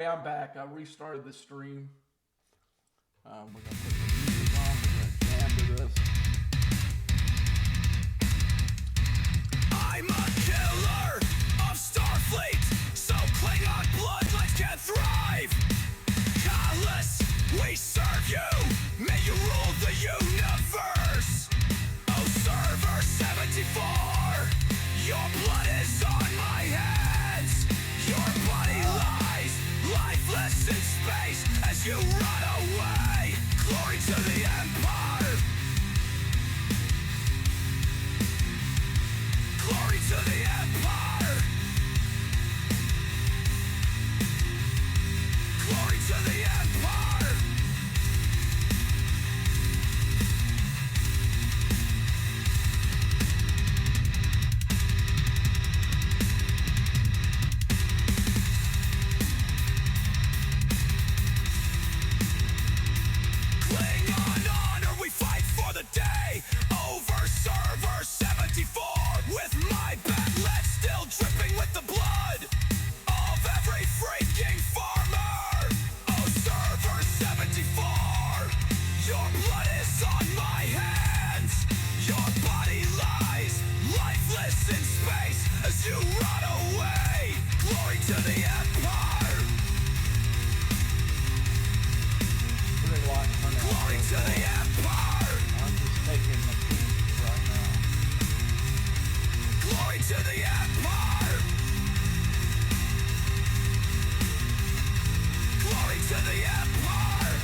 Hey, I'm back. I restarted the stream. We're gonna put the music on. We're gonna jam to this. I'm a killer of Starfleet, so Klingon bloodlines can thrive. Callous, we serve you. May you rule the universe. Oh, Server 74, your blood is on my hands. Your body lies, lifeless in space as you run away. Glory to the Empire. Glory to the Empire. Glory to the Empire. Klingon honor, we fight for the day. Over Server 74. With my backlet still dripping with the blood of every freaking farmer. Oh, Server 74, your blood is on my hands. Your body lies, lifeless in space as you run away. Glory to the Empire. Pretty lot turn out. Glory to the Empire. I'm just taking the keys right now. Glory to the Empire. Glory to the Empire.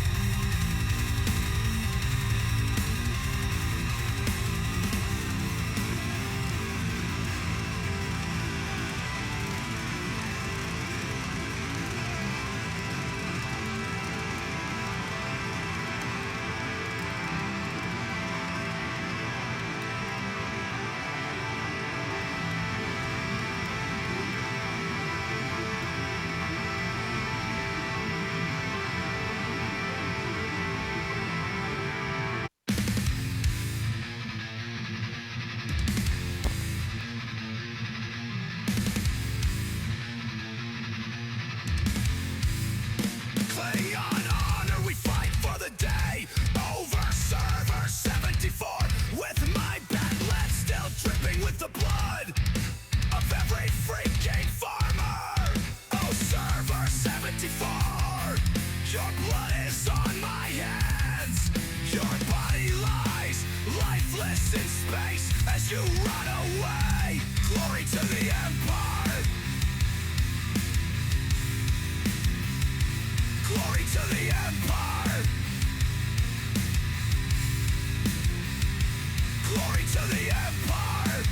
Klingon honor, we fight for the day. Over Server 74. With my backlet still dripping with the blood of every freaking farmer. Oh, Server 74, your blood is on my hands. Your body lies, lifeless in space as you run away. Glory to the Empire. Glory to the Empire. Glory to the Empire.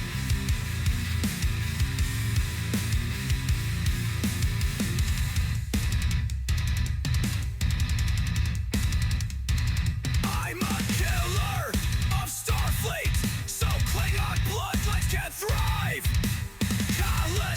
I'm a killer of Starfleet, so Klingon bloodlines can thrive. Callous,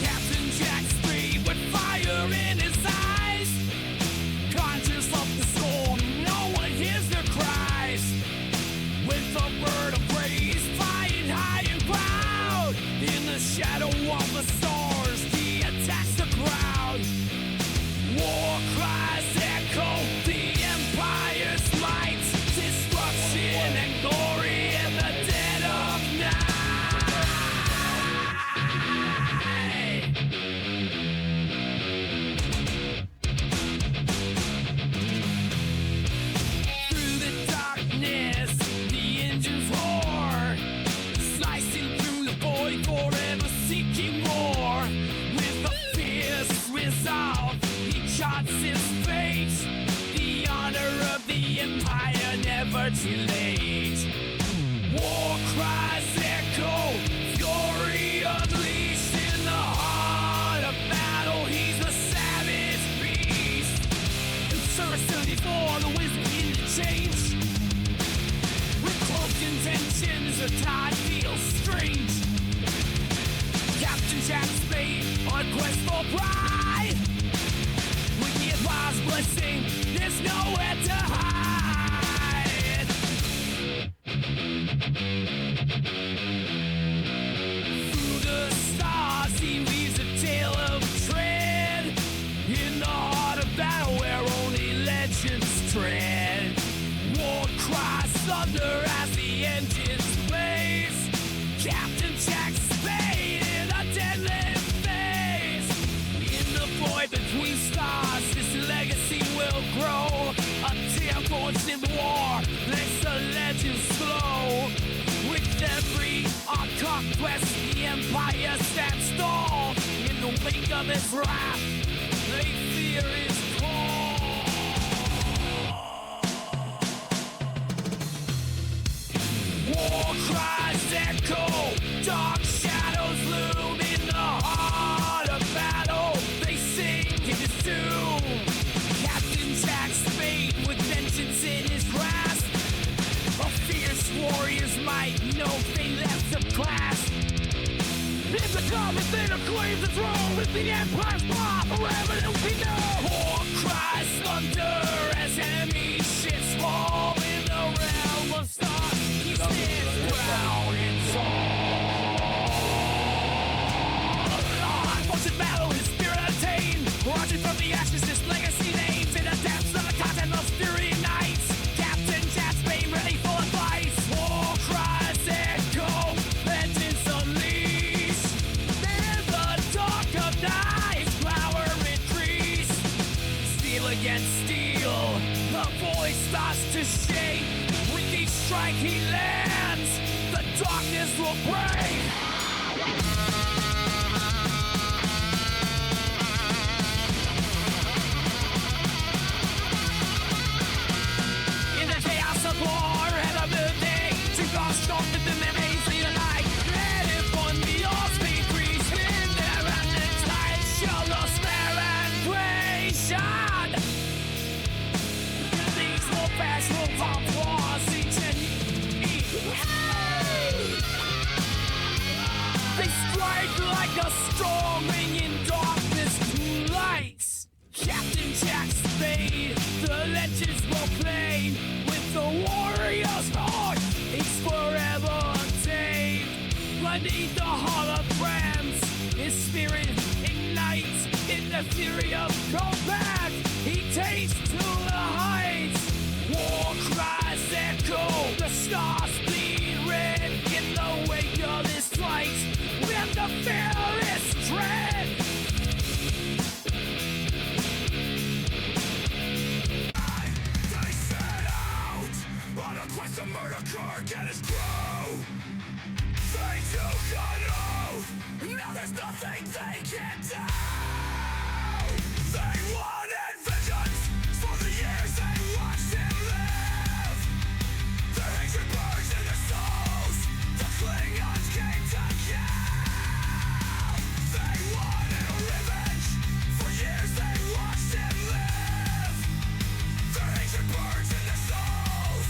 Captain Jack Speed with fire in his eyes, conscious of the storm, no one hears their cries. With a bird of praise flying high and proud, in the shadow of the stars, he attacks the crowd. War cries echo the empire's might, destruction and glory in the dead of night. Through the darkness, the engines roar, slicing through the void, forever seeking more. With a fierce resolve, he charts his fate, the honor of the empire never too late. War cries echo, fury unleashed in the heart of battle. He's a savage beast. In service 74, the winds begin to change. With cloaked intentions, the tide feels strange. Captain Jack Spade on quest for pride. With the advice blessing, there's nowhere to hide. Through the stars, he weaves a tale of dread. In the heart of battle where only legends tread. War cries thunder as the engines blaze. Captain Jack Spade in a deadly phase. In the void between stars, his legacy will grow. A tear forged in the war, lets the legends flow. With every conquest, the empire stands tall. In the wake of his wrath, they fear his call. War cries echo, dark shadows loom in the heart of battle. They sing his doom. Captain Jack Spade with vengeance in his grasp, a fierce warrior's might, no thing left to clasp. If the common thing claims the throne, with the empire's power forever to be known. War cries thunder as enemy ships fall in the realm of stars. He stands proud and tall. Unfortunate battle, his spirit attained, rising from the ashes, his legacy names in the depths of the content of fury nights. Captain Jack Spade ready for a fight. War cries echo, vengeance unleashed. In the dark of night, his power increase. Steel against steel, the voice starts to shake. With each strike he lands, the darkness will break. In the chaos of war and of the day, to God strong with the memories lead a light. And if one be all speed breeze, in their and the tide shall no spare and creation. These will pass, will pop wars, each and they strike like a storm, bringing darkness to lights. Captain Jack Spade, the legends will play. With the warrior's heart, it's forever untamed. Beneath the holograms, his spirit ignites. In the fury of combat, he takes to the heights. War cries echo, the stars bleed red. In the wake of this fight, with the fearless dread. They set out on a quest to murder Kirk and his crew. They took an oath, now there's nothing they can do. They wanted vengeance for the years they watched him live. Their hatred burns in their souls, the Klingons came to kill. They wanted revenge for years they watched him live. Their hatred burns in their souls.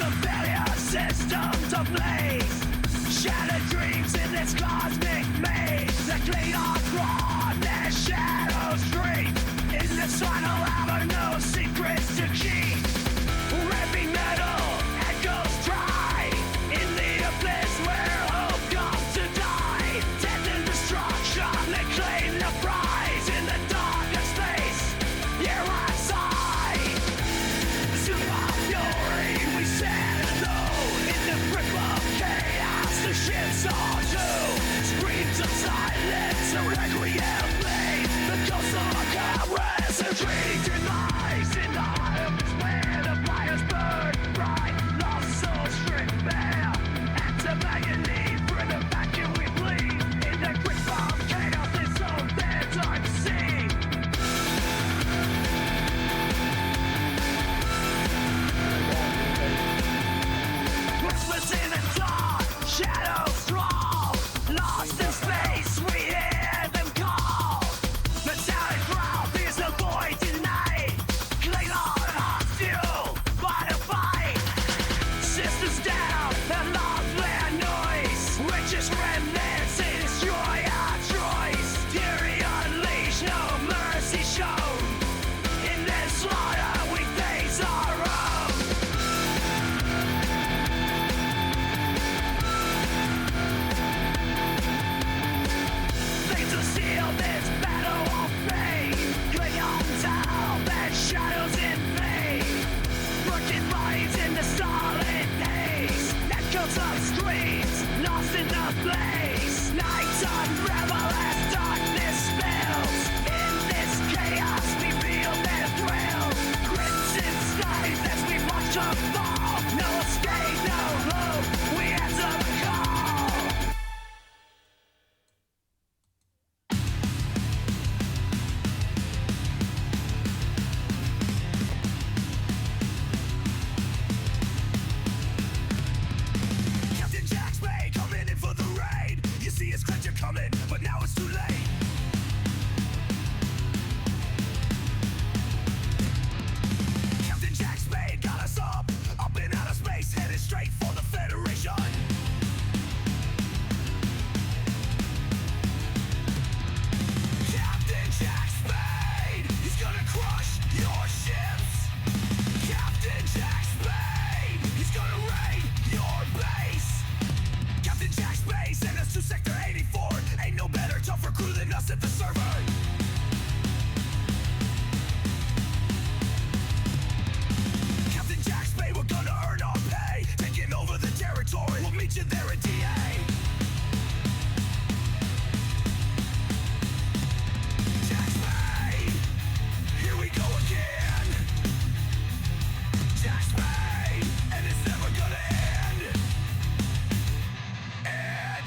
the failure systems ablaze. Shattered dreams in this cosmic maze. The clean on broad, their shadows dream. In this final hour, no secrets to keep. Heavy metal echoes dry. In the abyss where hope comes to die. Death and destruction, they claim the prize. In the darkest space, here I sigh. Super fury, we stand alone. In the grip of chaos, the ships all do. Screams of silence, a requiem play. The ghosts of our cowards, a dream demise. In the heart of despair, the fires burn bright. Lost souls stripped bare. Anti-agony, for the vacuum we bleed. In the grip of chaos, it's so dead to see. Christmas in the dark, shadows crawl. Lost in space, we hear them call. Metallic growl fears the void tonight. Cling on hostile, fight a fight. Systems down, and lost their noise. Richest remnants, they destroy our choice. Fury unleashed, no mercy shown. In this slaughter, we face our own. Things will seal this battle of fate. Cling on down, that shadows in vain. Working bodies in the solid haze. Echoes of screams, lost in the blaze. Nights unravel as darkness spills. In this chaos, we feel their thrills. Crimson skies as we watch them fall. No escape, no hope, we answer the call. Captain Jack Spade coming in for the raid. You see his creature coming, but now it's too late. Captain Jack Spade got us up and out of space, headed straight for the Federation. Captain Jack Spade, he's gonna crush your ships. Captain Jack Spade, he's gonna raid your base. Captain Jack Spade sent us to Sector 84. Ain't no better, tougher crew than us at the server. Captain Jack Spade, we're gonna earn our pay. Taking over the territory, we'll meet you there at DA. Jack Spade, here we go again. Jack Spade, and it's never gonna end. And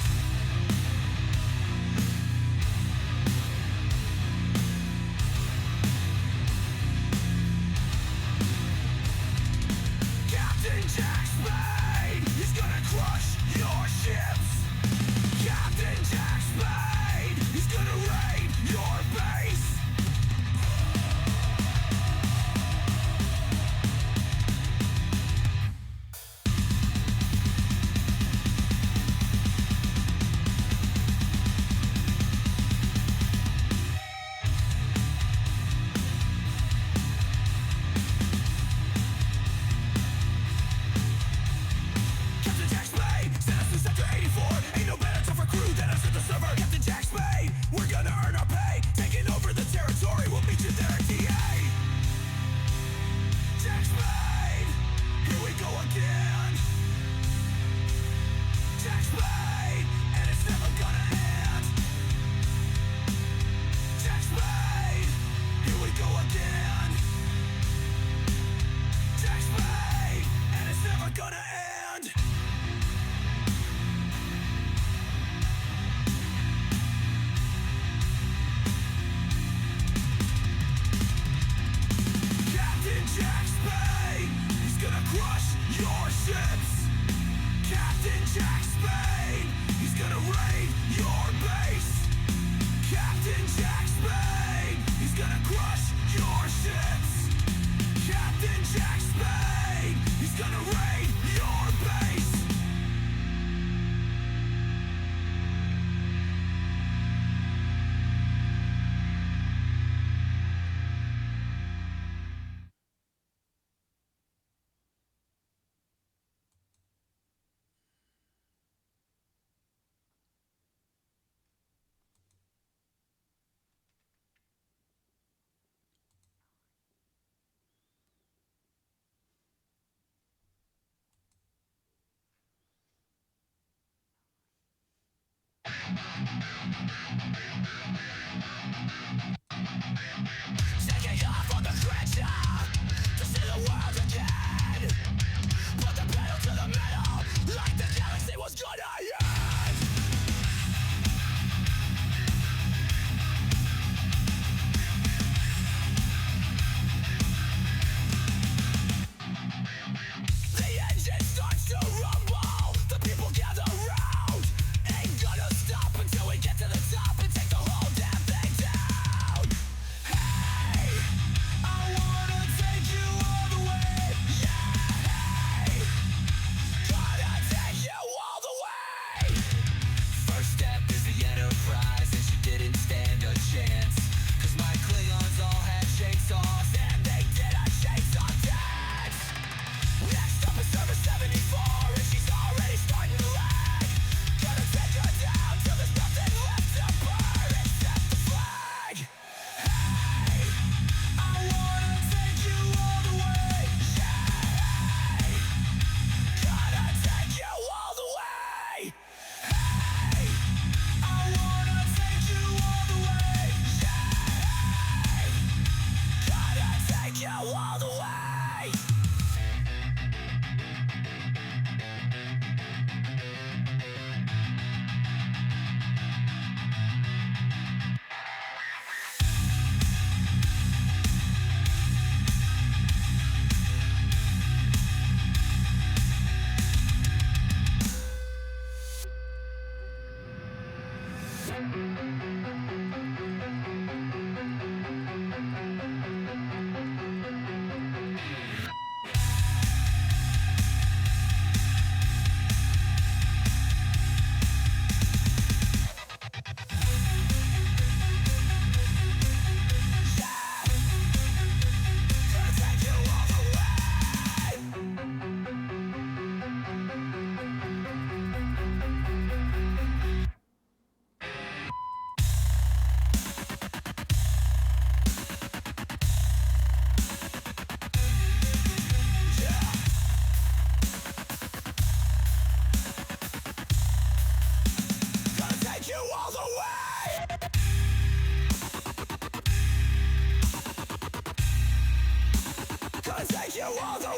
you all the way.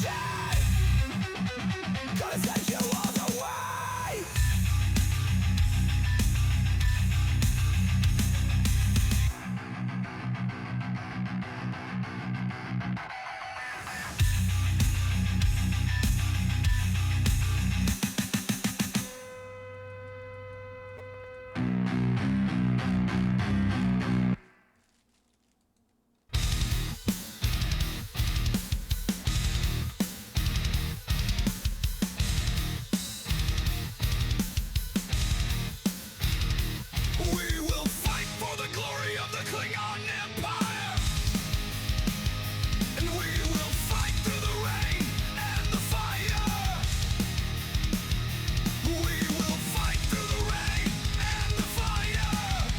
Yeah. Gonna send you all the way. We will fight for the glory of the Klingon Empire. And we will fight through the rain and the fire. We will fight through the rain and the fire.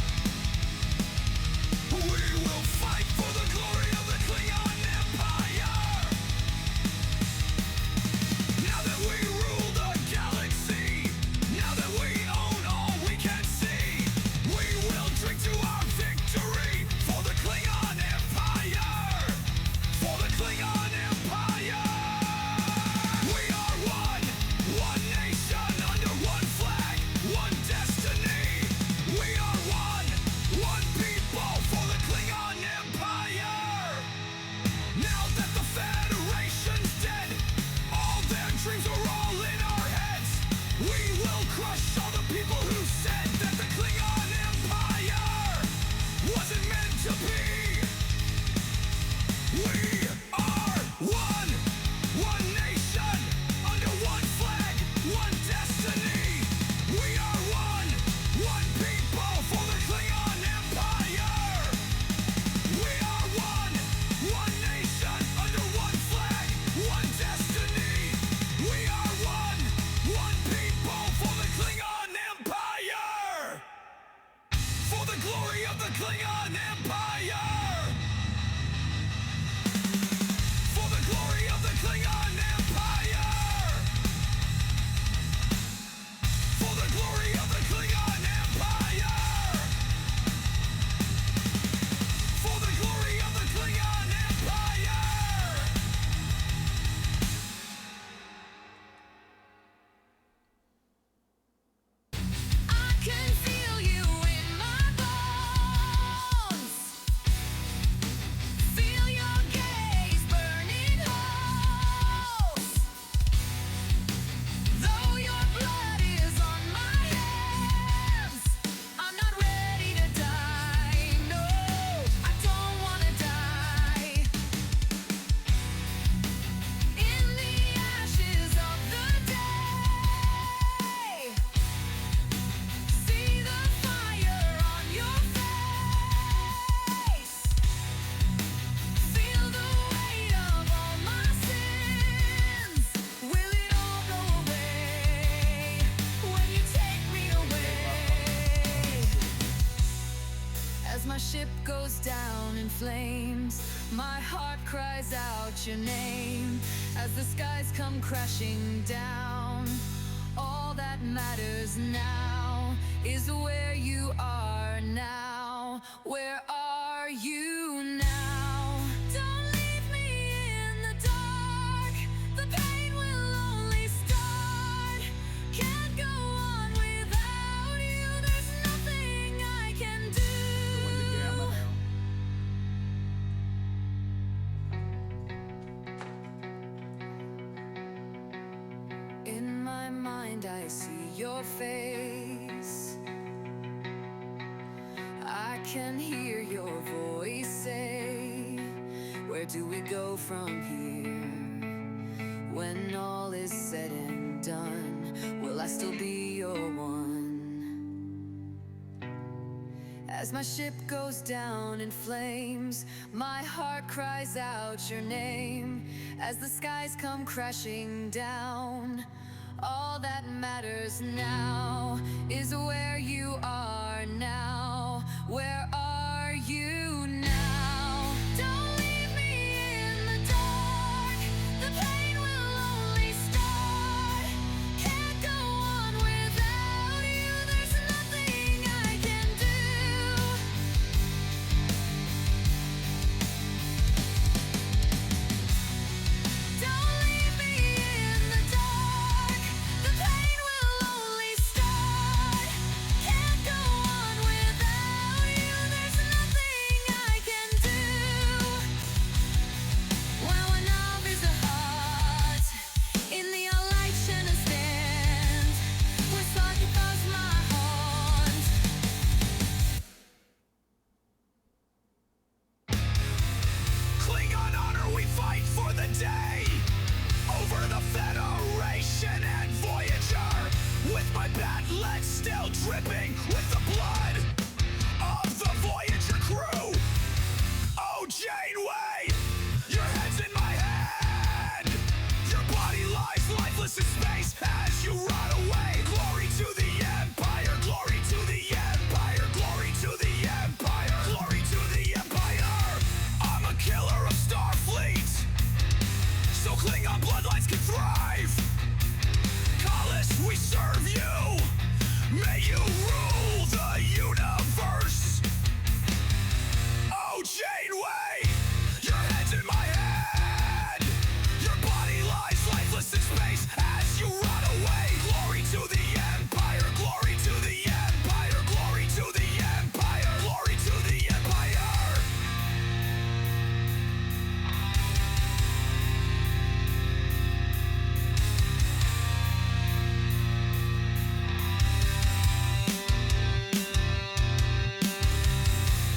We will fight for the glory of the Klingon Empire. Now that we rule the galaxy, now that we own all we can see, we will drink to our victory for the Klingon Empire. For the Klingon Empire. We are one nation under one flag, one destiny. We are one people for the Klingon Empire. Now that the Federation's dead, all their dreams are all in our heads. We will crush all the people who said that the Klingon Empire wasn't meant to be. We are one nation under one flag, one destiny. We are one people for the Klingon Empire. We are one nation under one flag, one destiny. We are one people for the Klingon Empire. For the glory of the Klingon Empire. For the glory of the Klingon Empire. For the glory of the Klingon Empire. For the glory of the Klingon Empire. I can feel you in my bones. Feel your gaze burning holes. Though your blood is on my hands, I'm not ready to die. No, I don't wanna die. In the ashes of the day, see the fire on your face. Feel the weight of all my sins. Will it all go away when you take me away? As my ship goes down in flames, my heart cries out your name. As the skies come crashing down, all that matters now is where you are now. Where are you now? Don't leave me in the dark. The pain will only start. Can't go on without you. There's nothing I can do. In my mind I see your face. I can hear your voice say, where do we go from here? When all is said and done, will I still be your one? As my ship goes down in flames, my heart cries out your name. As the skies come crashing down, all that matters now is where you are now. Where are you now? Don't leave me in the dark. The pain will only start. Can't go on without you. There's nothing I can do. battle's still dripping with the blood of the Voyager crew. Oh, Janeway, your head's in my hand. Your body lies lifeless in space as you rot away. Glory to the Empire, glory to the Empire, glory to the Empire, glory to the Empire. I'm a killer of Starfleet, so Klingon bloodlines can thrive. Call us, we serve you. May you rule the universe. Oh, Janeway, your head's in my hand. Your body lies lifeless in space as you rot away. Glory to the Empire, glory to the Empire, glory to the Empire, glory to the Empire.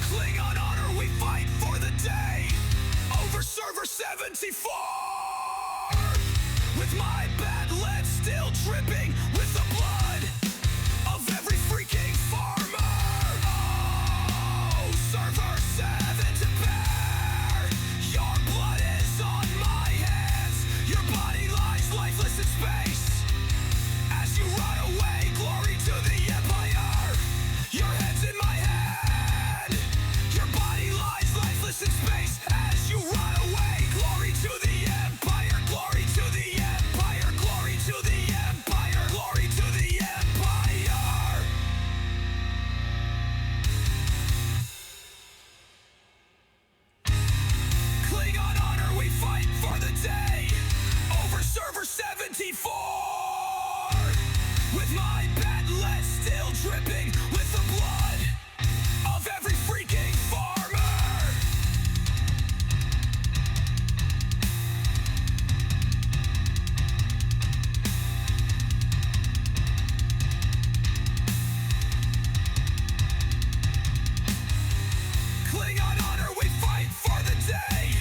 Klingon honor, we fight for the day over server 74. With my bad lead still dripping with the blood of every freaking farmer. Oh, server 7 to bear. Your blood is on my hands. Your body lies lifeless in space as you rot away. Glory to the Empire. Your head's in my hand. Your body lies lifeless in space as you rot away. Glory to the Empire. Glory to the Empire. Glory to the Empire. Glory to the Empire. Klingon honor, we fight for the day over server 74. With my bad lead still dripping with the blood of every freaking farmer. Klingon honor, we fight for the day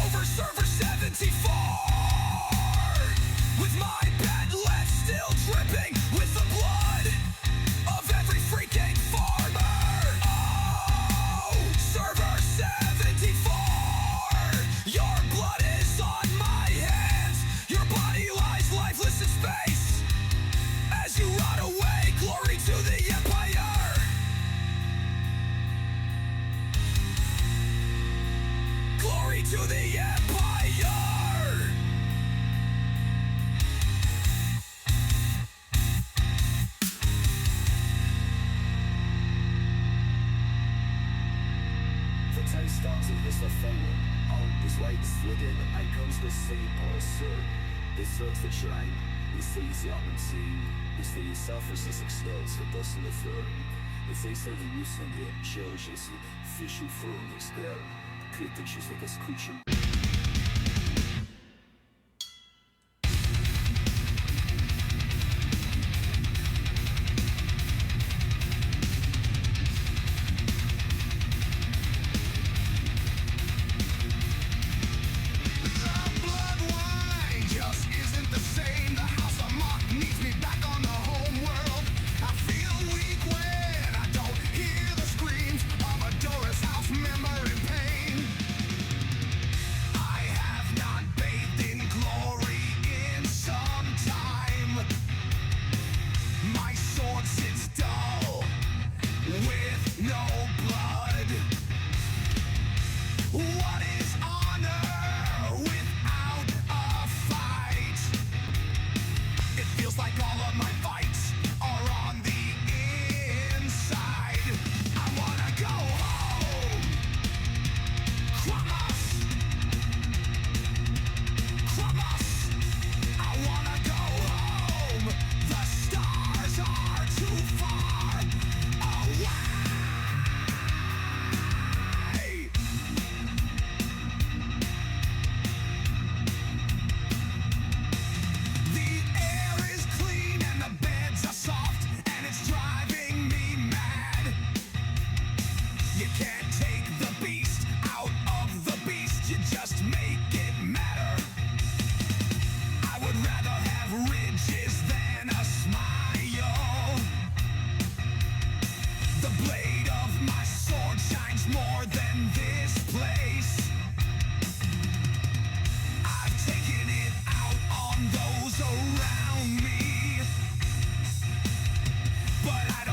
over server 74. With my bad lead still dripping with the blood of every freaking farmer. Oh, server 74. Your blood is on my hands. Your body lies lifeless in space as you rot away. Glory to the Empire. Glory to the Empire. The taste starts in this affair. On this way to Sweden, and comes the seapulser. Det söks för train, det sägs jag bensin. Det sägs suffers as expels för bussen och förn. Det sägs att vi lyssnade, churches, fish och från expel. Kritiker släckas kutchen.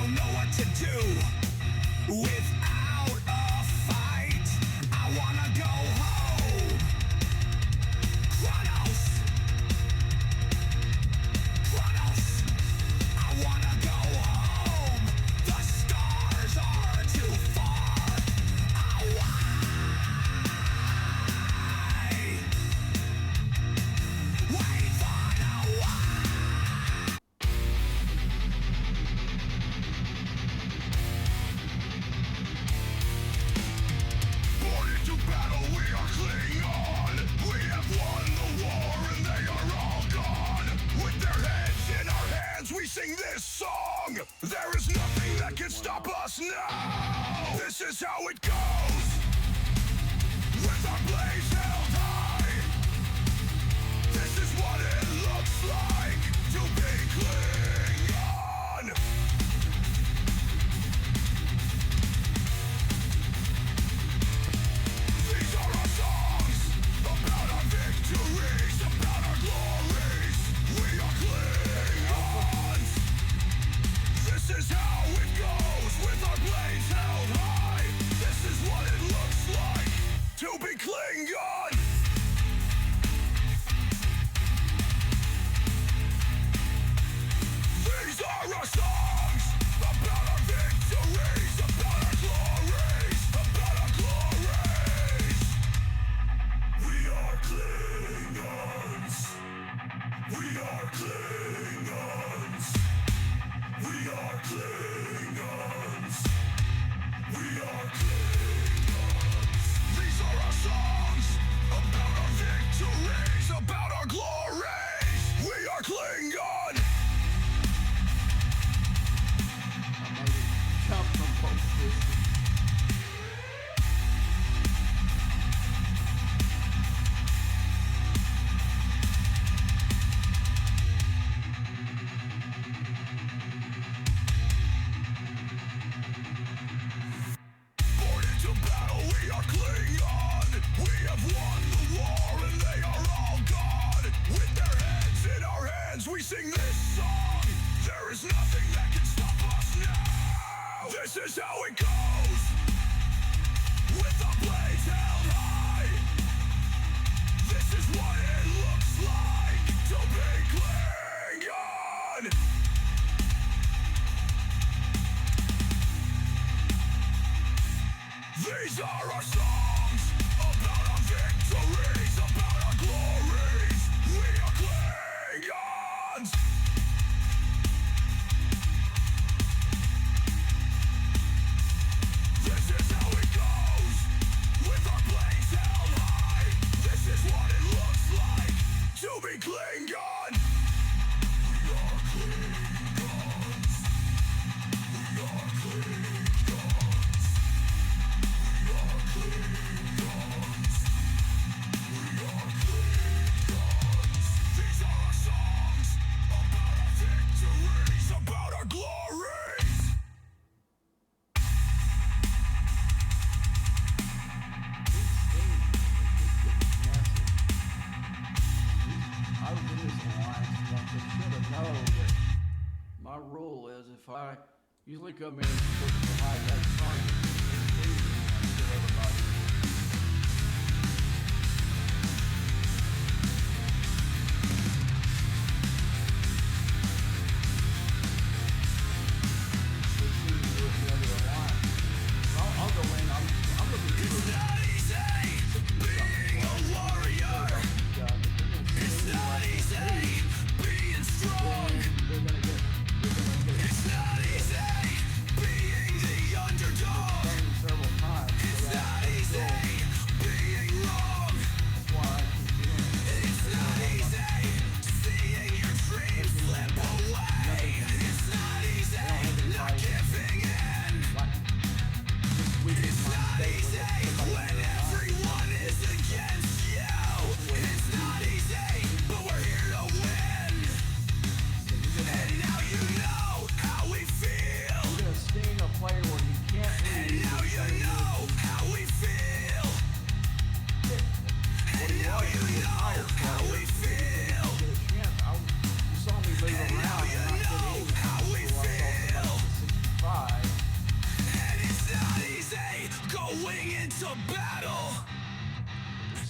don't know what to do without a fight. I wanna go home. Chronos. I wanna go home. The stars are too far away. Wait for the born into battle, we are Klingon. We have won the war and they are all gone. With their heads in our hands, we sing this song. There is nothing that can stop us now. This is how it goes. With our blades held high. This is what it looks like to be Klingon. These are our songs about our victories, about our glories. We are Klingons. This is how it goes with our blades held high. This is what it looks like to be Klingon. These are our songs about our victories, about our glories, about our glories. We are Klingons. We are Klingons. We are Klingons. We are Klingons. These are our songs about our victories, about our glories. We are Klingon. Jump from both distance. Born into battle, we are Klingon. We have won the war and they are all gone. With their heads in our hands, we sing this song. There is nothing that can stop us now. This is how it goes. With the blades held high. This is what it looks like to be Klingon. These are our songs about our victories, about our glories. We are Klingons. This is how it goes with our blades held high. This is what it looks like to be Klingon. We are Klingons. We are Klingons. We are Klingons. We are Klingons. These are our songs about our victories, about our glories. I was in this alliance once. I should have known that my rule is if I usually come in and put behind that target, I kill everybody. They seem to do it the other alliance. I'll go in. I'm looking It's for not easy being a warrior. It's not easy being strong. they're gonna get It's not easy being the underdog. several times. It's not easy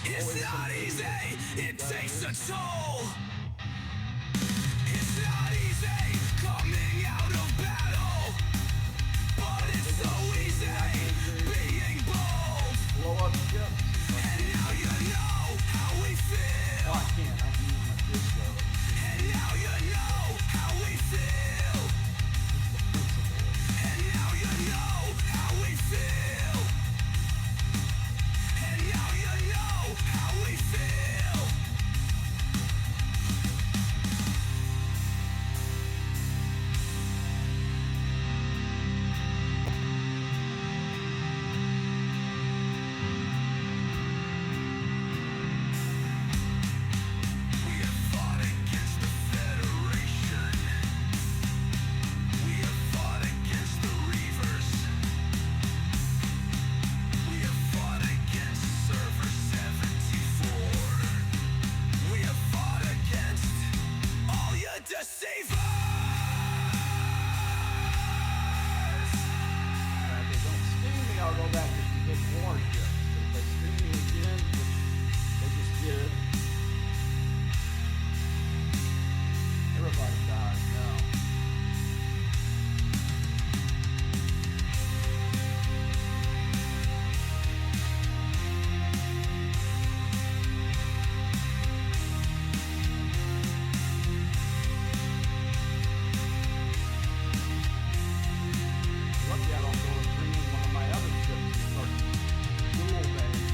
It's not easy, it takes a toll. It's not easy coming out of battle, but it's so easy being bold. Blow up ships. And now you know how we feel. Oh, I can't. I'm using my disco. And now you know how we feel. And now you know how we feel. And now you know how we feel. We have fought against the Federation. We have fought against the Reavers. We have fought against Server 74. We have fought against all you deceivers. If they don't sting me, I'll go back and get more ships. But if they sting me again, which they just did, everybody dies now. Lucky I don't go and bring in one of my other ships and start dual base.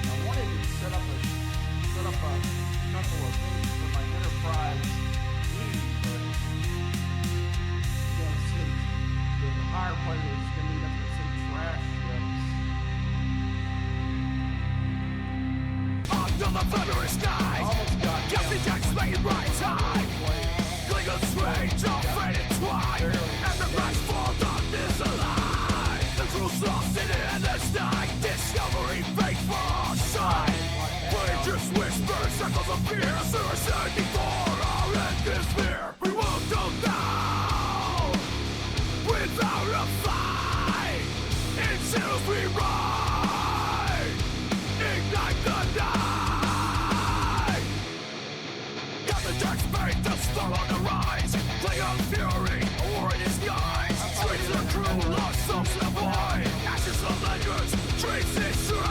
I wanted to set up a couple of things for my Enterprise fleet, but since the higher player is going to end up with some trash ships. Under the thundering skies, Almost got Captain Jack's making right time. Klingons rage, all fate entwined, and the match for darkness alive. The crew's lost in an endless night, discovery fate for our side. Rangers whisper, circles of fear, suicide before our end is near. We won't go down without a fight. Until we ride, ignite the night. Captain Jack's fate, the star on the rise. Klingon fury, a war in his skies. Streets of crew, lost souls in the void. Ashes of legends, dreams destroyed.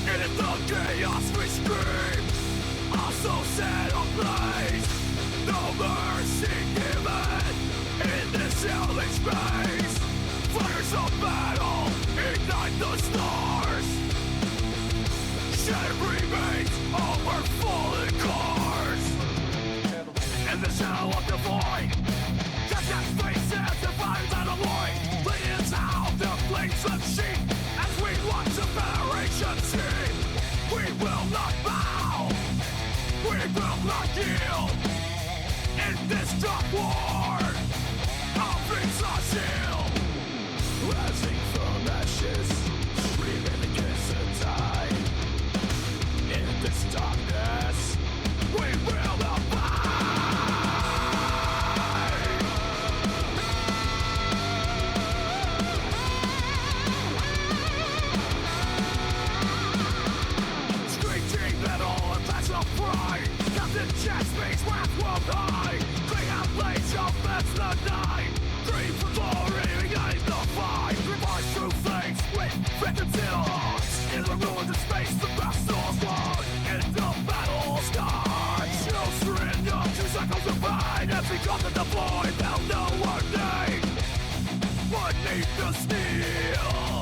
And in the chaos we scream, our souls set ablaze. No mercy given in this hellish space. Fires of battle, ignite the stars. Shattered remains over fallen cars. In the shadow of the void, Captain faces the fires out of void. Leading out the flames of sheep as we watch the Federation team. We will not bow, we will not yield. In this dark war, our dreams are sealed. Rising from ashes, screaming against the tide. In this darkness, we will abide. Screeching metal and passion of pride. Captain Jack speaks wrath will die. Klingon blades of fence the night. Dream for glory, ignite the fight. Revive true flames with victims in our hearts. In the ruins of space, the vessel's lost. In the battle scars. No surrender, 2 seconds of pride. As we come to the void, they'll know our name. Beneath the steel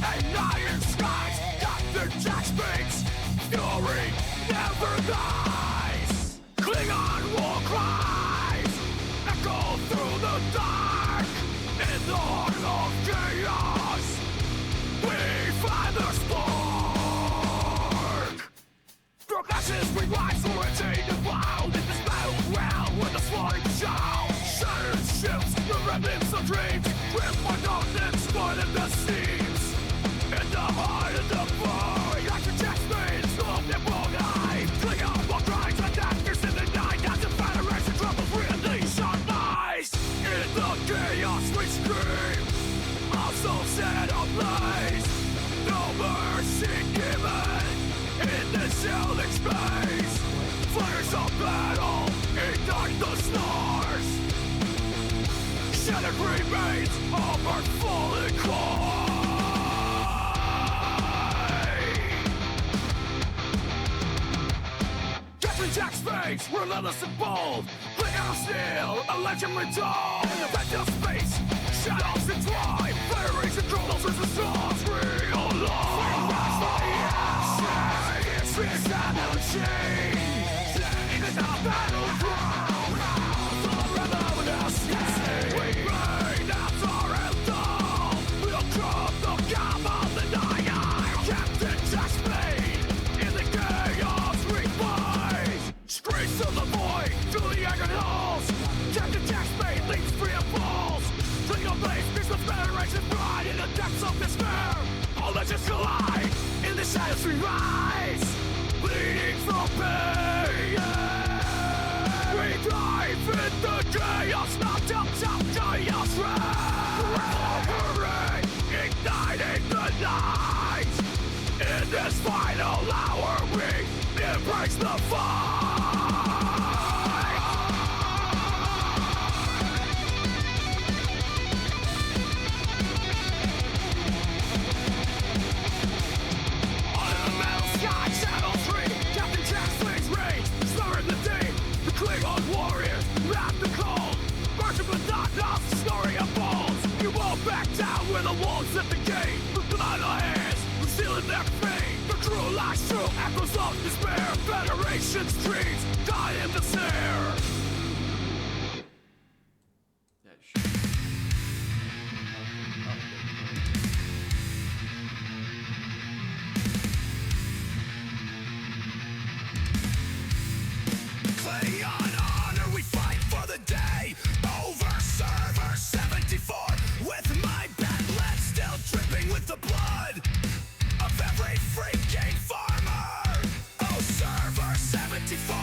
and iron skies, Captain Jack speaks. Fury never dies. Klingon war cries echo through the dark. In the heart of chaos, we find the spark. From ashes we rise for a chain of wild. In this battleground where the slaughtered shout. Shattered ships, the remnants of dreams. Ripped by darkness, spoiling the seams. In the heart of the void, Captain Jack's made, smoke and bone eye. Klingon shielding space. Fires of battle ignite the stars. Shattered remains of our fallen core. Captain Jack Space, relentless and bold. Cling out of steel, a legend retold. In the vent of space, shadows entwine. Federation controls as the stars realign. Rise from the ashes, fierce energy. In our battleground, forever with our state. We reign as our anthem. We'll crop the gap of the night. Captain Jack Space, in the chaos we fight. Screams of the void, through the angered halls. Captain Jack Space leaps free and falls. Fling of blaze, pierce with Federation pride. In the depths of despair, all legends collide. In the shadows we rise, bleeding from pain. We dive in the chaos, not up chaos ray. Igniting the night. In this final hour, we embrace the fight. Under the metal sky, shadows free. Captain Jack Space rage, stirring the deep. The Klingon warriors, wrap the cold. Worship the dark, lost the story unfolds. You won't back down when the walls at the gate. With blood on hands, we're sealing their fate. The crew lies true, echoes of despair. Federation's dreams die in the snare. That shit. Klingon honor, we fight for the day. Over server 74. With my battlet still dripping with the blood of every freaking farmer. Oh, server 74.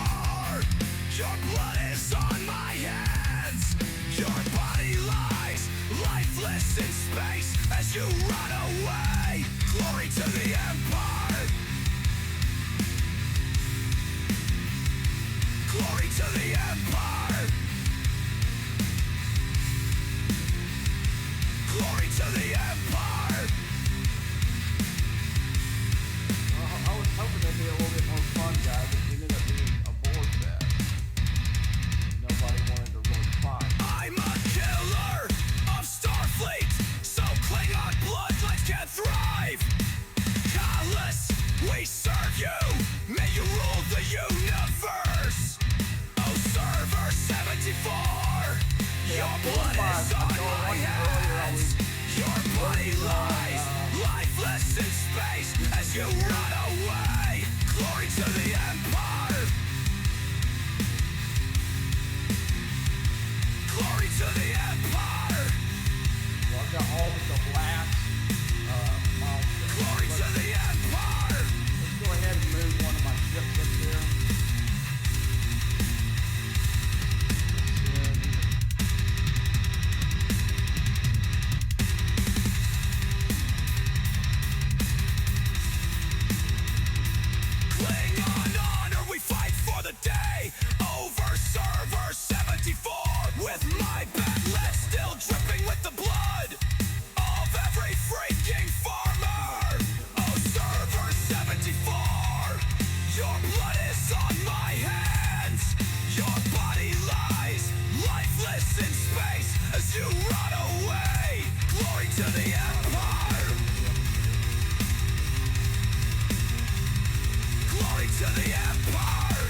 Your blood is on my hands. Your body lies lifeless in space as you run away. Glory to the Empire. Glory to the Empire. Glory to the Empire. I was hoping they'd be a little bit more fun, guys. It ended up being a board fest. Nobody wanted to really fight. I'm a killer of Starfleet, so Klingon bloodlines can thrive. Callous, we serve you. May you rule the universe. Oh, server 74. Your blood is on my hands. Your body lies lifeless in space as you run away. Glory to the Empire. Glory to the Empire. Well, I've got all but the last milestone. Glory to the Empire. Let's go ahead and move one of my ships up there. Klingon honor, we fight for the day. Over server 74. With my battlet still dripping with the blood of every freaking farmer. Oh, server 74. Your blood is on my hands. Your body lies lifeless in space as you run away. Glory to the Empire. Glory to the Empire.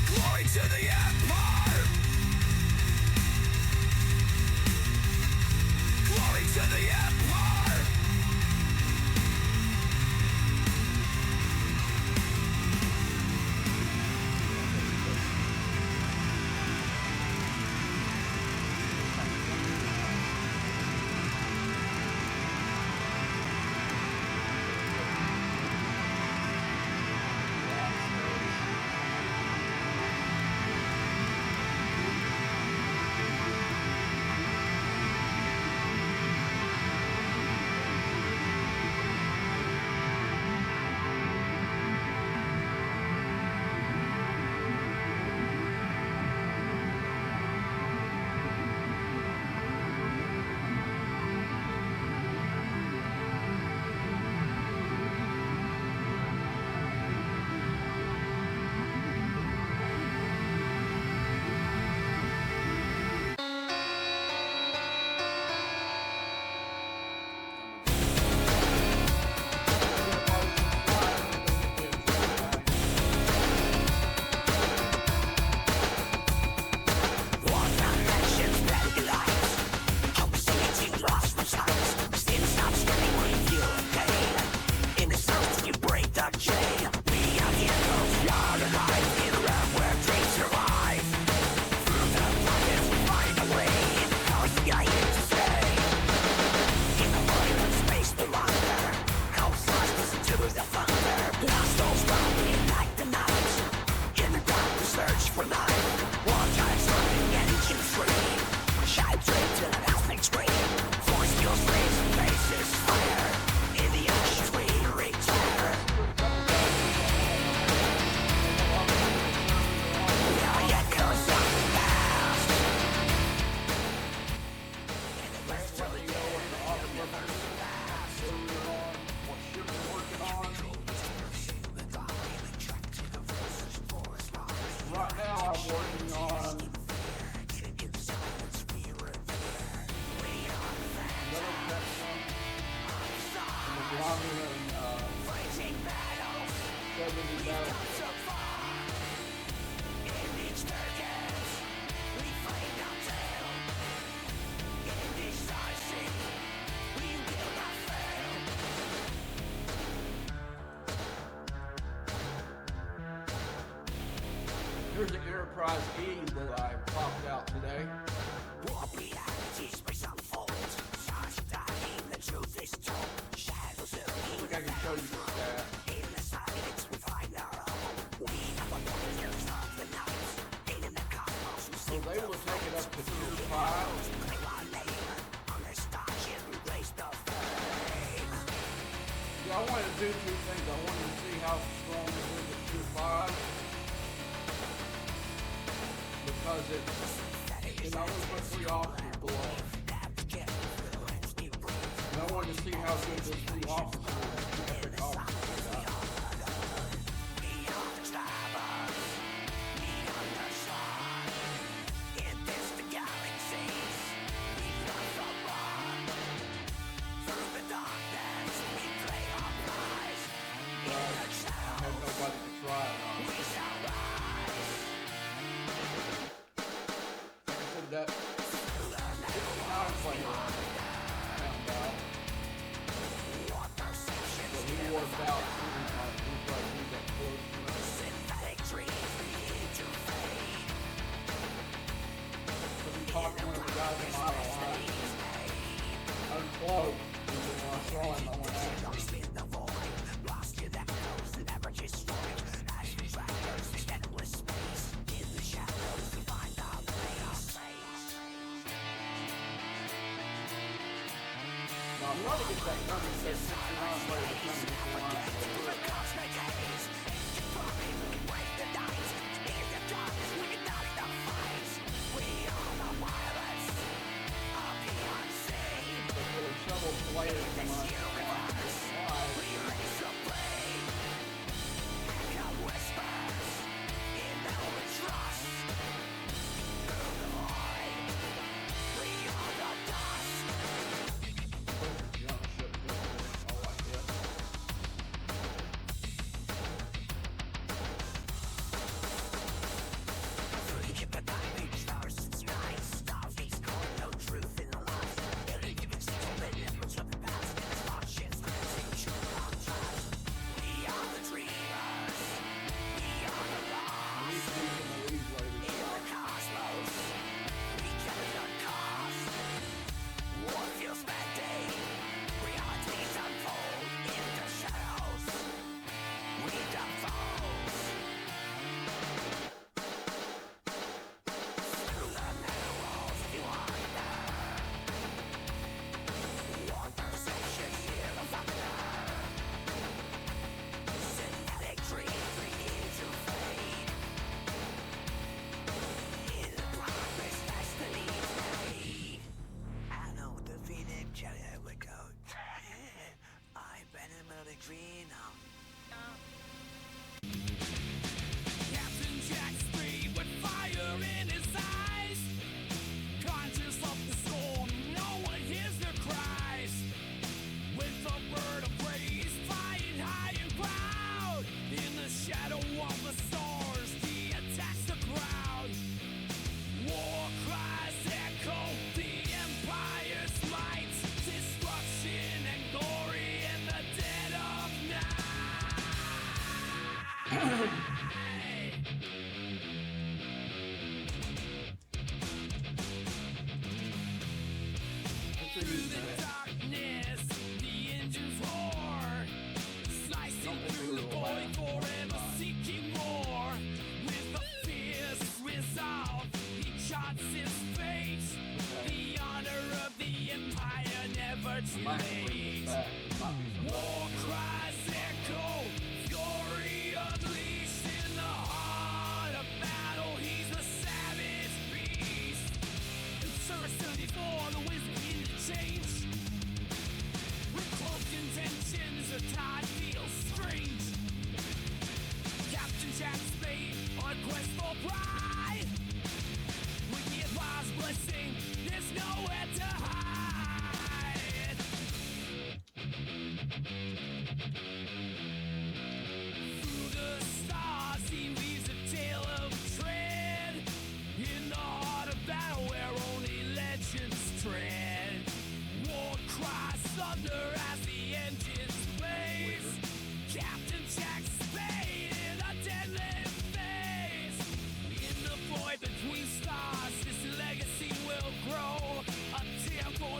Glory to the Empire. Glory to the Empire. Here's the Enterprise E that I popped out today. I think I can show you the stat. So they will take it up to 2.5. Yeah, I wanted to do two things. I wanted to see how strong it is at 2.5. Because it always puts 3 officers below. And I wanted to see how good this 3 officers is. Epic officers got. I had nobody to try it on. That player found out. So he worked out he got close to it. So we talked to one of the guys in my line. Unplugged. And then when I saw him, I went after him. I'm trying to get that done. It says 69 players to come to the line. There were several players from us War cries echo, fury unleashed in the heart of battle. He's a savage beast. In Service 74, the wisdom in the change. With cloaked intentions, a tide feels strange. Captain Jack Spade on a quest for pride. With the advised blessing, there's nowhere to hide. Through the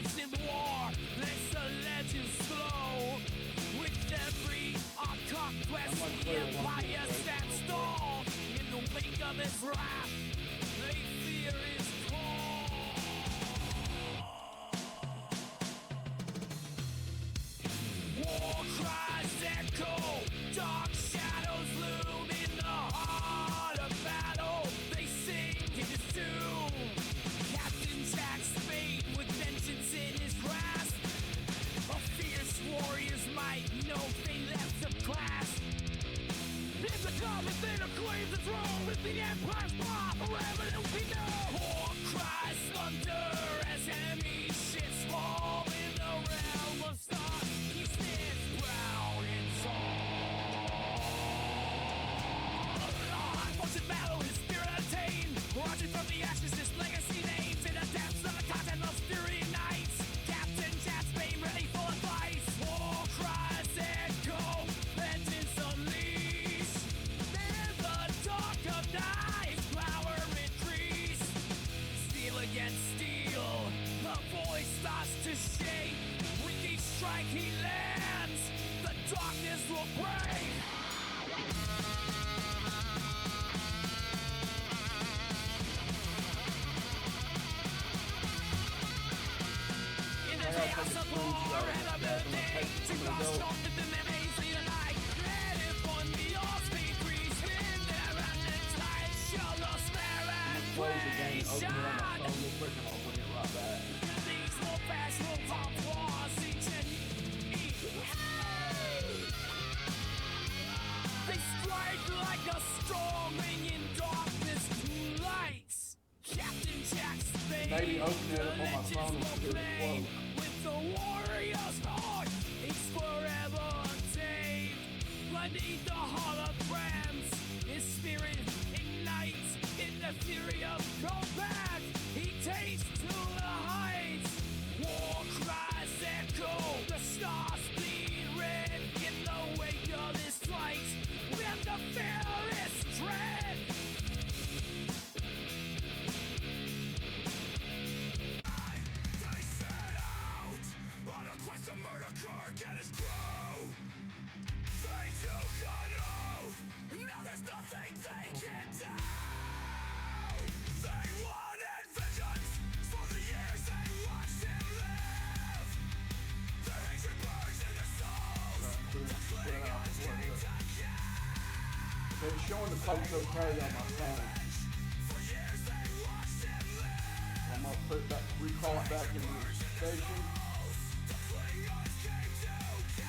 constant war, lets the legends flow. With every conquest, the empire stands tall. In the wake of his wrath, they fear his call. War cries echo, dark shadows loom in the heart of battle. They sing his doom. Captain Jack's fate with vengeance in his grasp. A fierce warrior's might, no thing left to clasp. In the common thing of claims the throne with the empire's power forever to be known. War cries thunder as enemy ships fall in the realm of stars. He stands proud and tall. Once in battle, his spirit attained. Rising from the ashes, his legacy names in the depths of the content of fury nights. Captain Jack's fame ready for advice. War cries echo, vengeance unleash. In the dark of night, his power increase. Steel against steel, the voice starts to shake. With each strike he lands, the darkness will break. In the chaos of war and of the day, to cross with the memories lead a light. Let it on the all-speed breeze. In there and the tide shall not spare and Close the game, open it on my shine. phone real quick, and I'll bring it right back. These will pass, will pop wars each and each. They strike like a storm, bringing darkness to lights. Captain Jack's fate, Maybe open it up on my legends phone and will do it play close. with the warrior's heart. It's forever untamed. Beneath the holograms, his spirit ignites in the fury of combat. He takes to the heights. War cries echo, the stars bleed red in the wake of his flight. With the fear is dread. They set out on a quest to murder Kirk and his crew. They took an oath, now there's nothing they can do. They wanted vengeance for the years they watched him live. Their hatred burns in their souls. The Klingons came to kill. It's showing the post okay on my phone. For years they watched him live. I'm gonna put it back, recall it back into the station. The Klingons came to kill.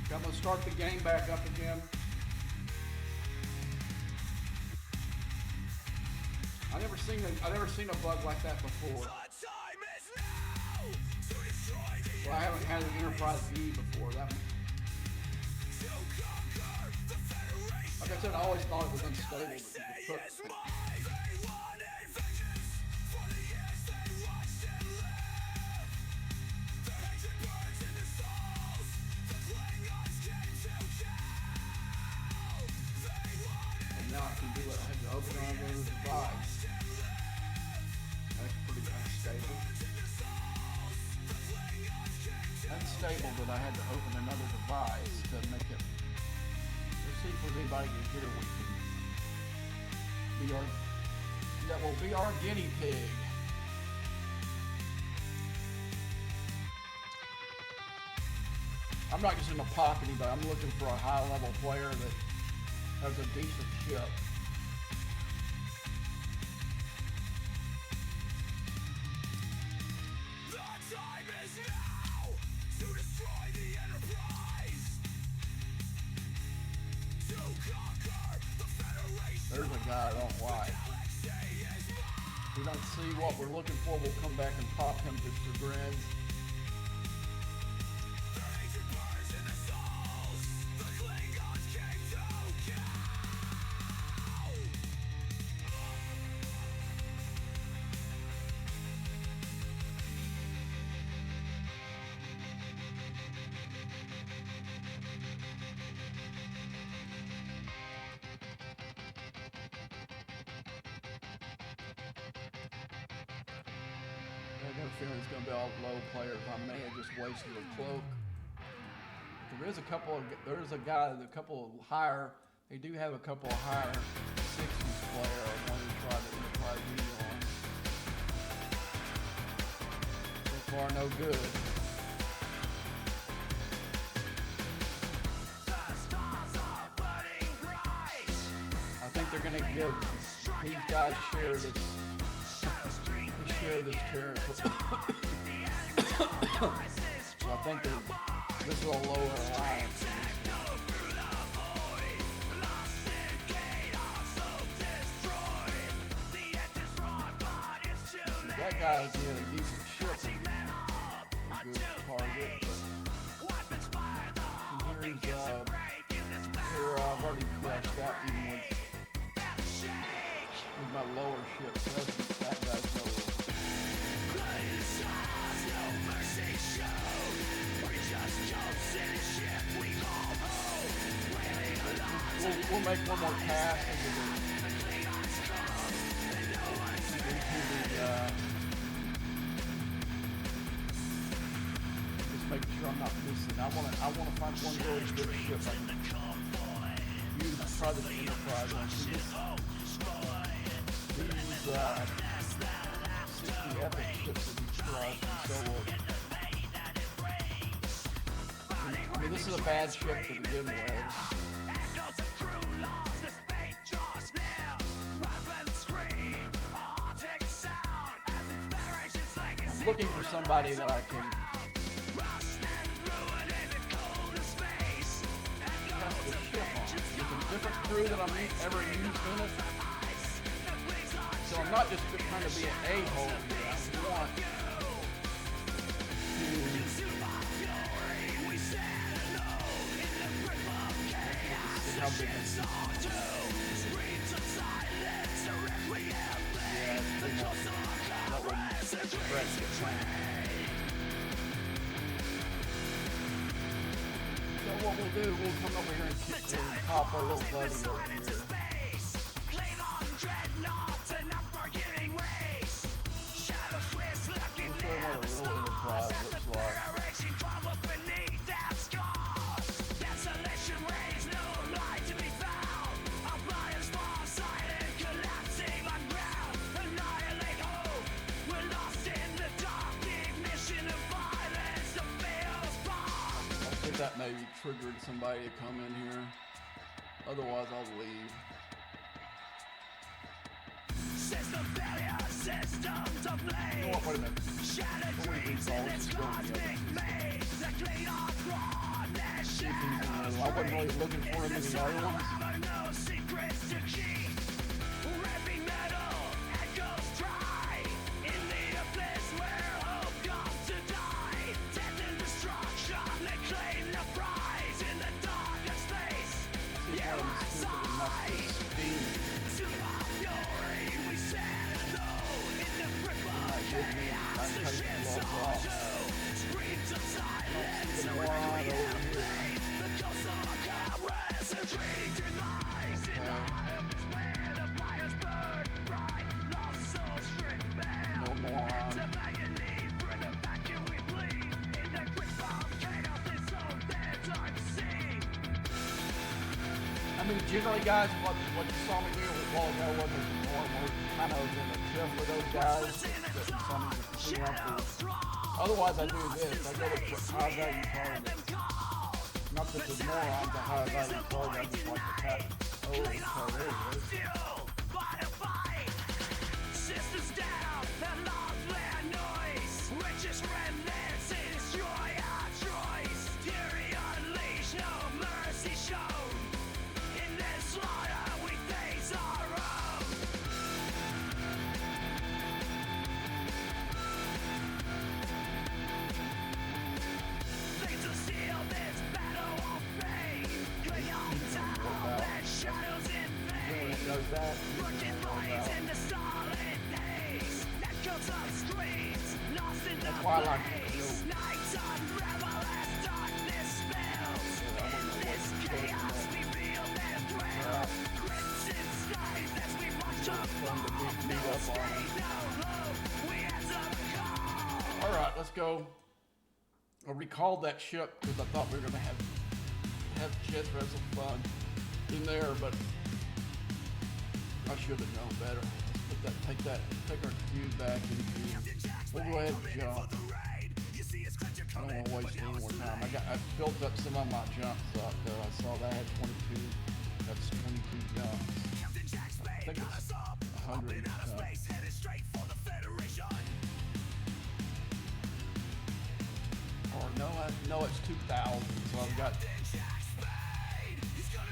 Okay, I'm gonna start the game back up again. I never seen a bug like that before. The time is now to destroy the Well, I haven't had an Enterprise E before. That, to conquer the Federation. like I said, I always thought it was unstable. But you Say could it's put, mine. They wanted vengeance for the years they watched him live. Their hatred burns in their souls. The Klingons came to kill. They wanted and now I can do it. I had to open it on the other device. That's pretty unstable. Unstable, but I had to open another device to make it. Let's see if there's anybody in here we can be our, that will be our guinea pig. I'm not just gonna pop anybody. I'm looking for a high-level player that has a decent ship. The time is now to destroy the Enterprise. To conquer the Federation. There's a guy I don't like. Galaxy is mine. If we don't see what we're looking for, we'll come back and pop him just for grins. Their hatred burns in their souls. The Klingons came to kill. feeling it's going to be all low players. I may have just wasted a cloak. There is a couple of, there's a guy, a couple of higher, they do have a couple of higher 60s player. I want to try the Enterprise Eagle on. So far, no good. I think they're going to give these guys share this territory. So I think this will lower alliance. That guy's in a decent ship. A good target. And here's here I've already crashed out even with my lower ship. So that guy's lower. We'll make one more cast into the just making sure I'm not missing. I want to find one really good ship I can use. Try this Enterprise one. These 60 epic ships that we tried. So I mean, this is a bad ship to begin with. I'm looking for somebody that I can test the ship on. With a different crew that I'm ever used in it. So I'm not just trying to be an a-hole here. I want to see how big this is. That wouldn't stretch the plan. So what we'll do, we'll come over here and pop our little buddy over here. That maybe triggered somebody to come in here. Otherwise, I'll leave. System failure, systems of blame. Oh, wait a minute. Shattered dreams in this cosmic maze. The clean off I wasn't really looking for him in the other ones. No secrets to keep. Ripping metal echoes dry. In the abyss where hope comes to die. Death and destruction, they claim the prize. In the darkest space, you are sight. To our fury, we stand alone. In the grip of chaos, the ships all do. Screams of silence, so we have played. The ghosts of our comrades are treating demise. In the heart of despair, the fires burn bright. Lost souls stripped bare. No more. To agony, for the vacuum we bleed. In the grip of chaos, it's so their time to see. I mean, generally, guys, what you saw me do a while ago wasn't more. We're kind of in a tiff with those guys. Otherwise, I do this. I go with high value targets. Not that the morons are high value targets. I just like the cat. Oh, okay, there it is. Systems down, and lost their noise. Richest remnants, destroy our choice. Fury unleashed, no mercy shown. In this slaughter, we face our own. Things will seal this battle of fate. Cling on down, that shadows in vain. Does that? Working lights in the solid haze. Echoes of screams, lost in the That's why I like blaze. Nights unravel as darkness spills. In this chaos, we feel their thrill. Crimson skies as we watch our Fun to beat up on. stay no hope. We answer the call. All right, let's go. I recalled that ship because I thought we were gonna have jets for some fun in there, but I should have known better. Let's put take our cube back into. We'll go ahead and jump. I don't want to waste any more time. I built up some of my jumps up though. I saw that I had 22. That's 22 jumps. I think it's 100. Or no, it's 2,000. So I've got.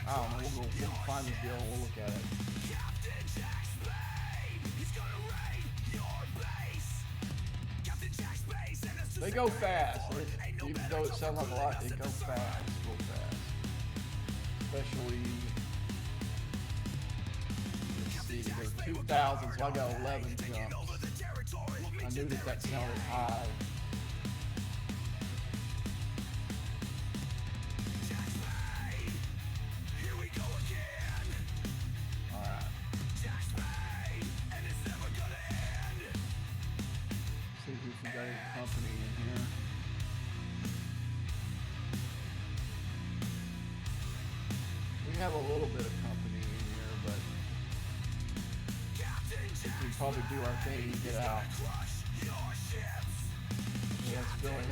I don't know. We'll find the deal. We'll look at it. They go fast. Even though it sounds like a lot, they go fast. Real fast. Especially. Let's see. There's 2,000, so I got 11 jumps. I knew that sounded high. Company in here. We have a little bit of company in here, but we can probably do our thing and get out. Let's go ahead and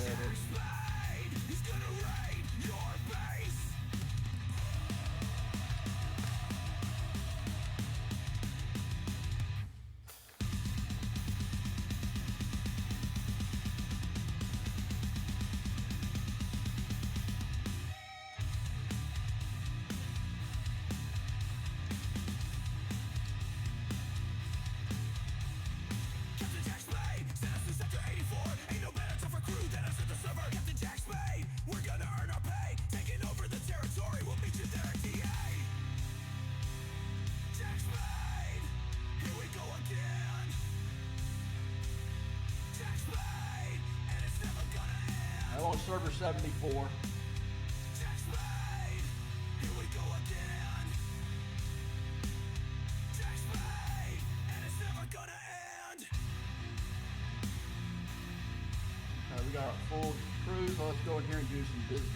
on server 74. Okay, we got our full crew, so let's go in here and do some business.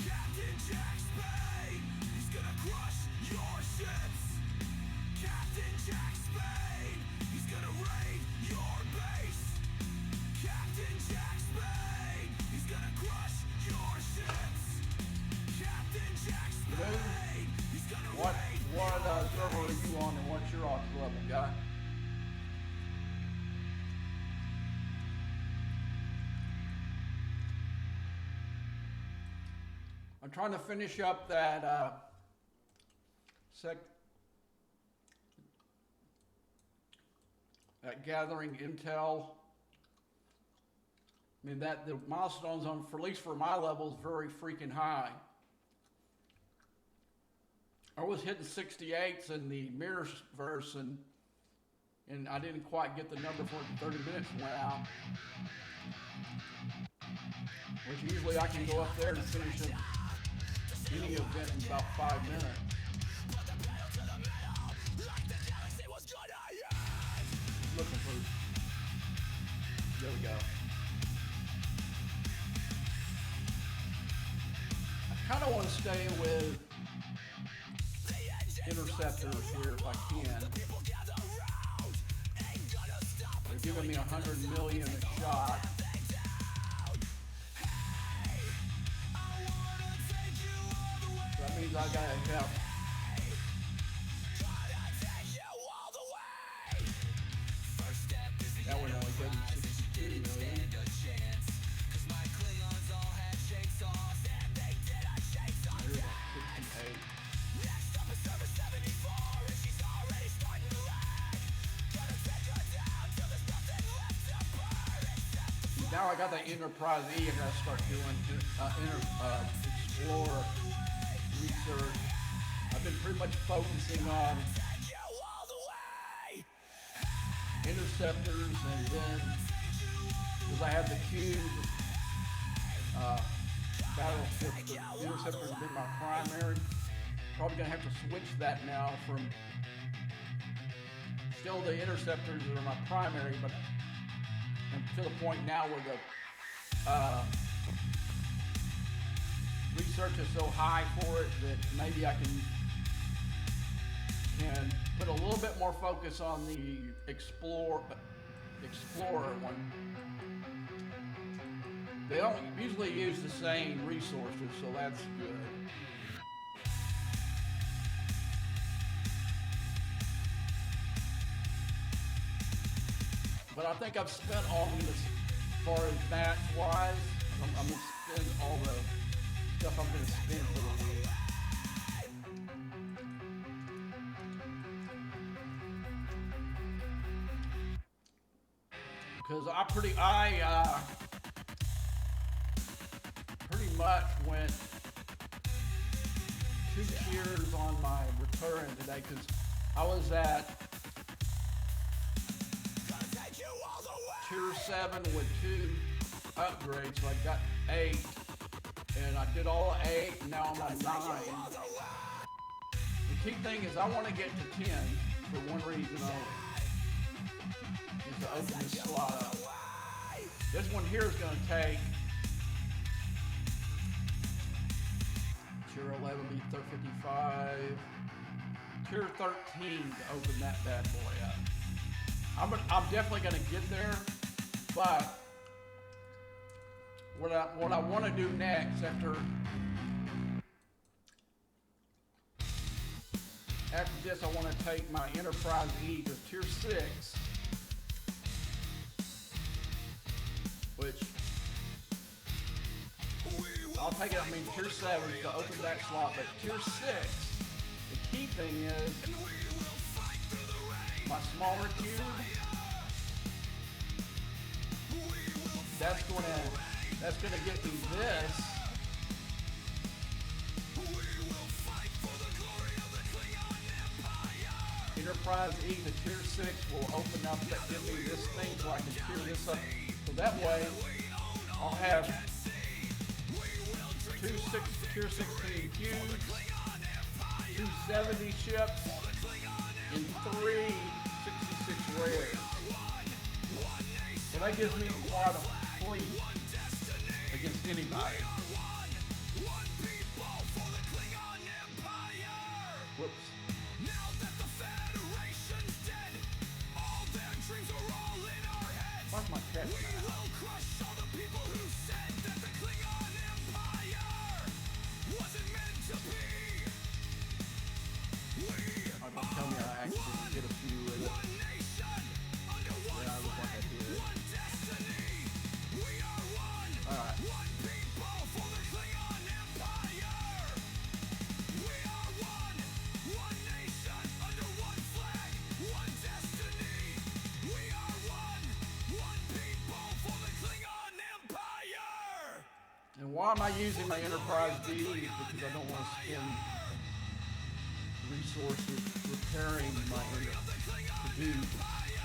Captain Jack Spade, he's gonna crush your ships. Captain Jack Spade, he's gonna raid your base. Captain Jack Spade, he's gonna crush your ships. Captain Jack Spade, he's gonna What raid server are you on and what's your ox level, guy? I'm trying to finish up that gathering intel. I mean that the milestones on, for at least for my level, is very freaking high. I was hitting 68s in the mirror verse, and I didn't quite get the number for it. 30 minutes went out. Which usually I can go up there and finish any event in about 5 minutes. Looking for. There we go. I kind of want to stay with interceptors here if I can. They're giving me 100 million a shot. That means I gotta have. That would only give me 62 million. Here's 68. Now I got the Enterprise E, I gotta start doing explore research. I've been pretty much focusing on interceptors, and then because I have the cube battleship, the interceptors have been my primary. Probably gonna have to switch that now from Still, the interceptors are my primary, but I'm to the point now where the research is so high for it that maybe I can put a little bit more focus on the Explorer one. They don't usually use the same resources, so that's good. But I think I've spent all of this as far as match-wise. I'm going to spend all the stuff I'm going to spend for the week. Because I pretty much went 2 tiers on my return today, because I was at tier 7 with 2 upgrades, so I got 8, and I did all 8, and now I'm on 9. The key thing is I want to get to 10 for one reason only. To open this slot up. This one here is going to take tier 11 be 55, tier 13 to open that bad boy up. I'm definitely going to get there, but what I want to do next after this, I want to take my Enterprise E to tier 6. Which I'll take it, tier 7 to open that slot, but tier 6, the key thing is my smaller cube, that's gonna get me this. Enterprise E to tier 6 will open up that give me this thing so I can tier this up. So that way, I'll have 2 tier 16 cubes, 2 70 ships, and 3 66 rares. So that gives me quite a fleet against anybody. Whoops. Where's my cat now? Don't tell me I actually get a few with it. Yeah, I look like I did. Alright. And why am I using my Enterprise D? Because I don't want to spend resources repairing my to do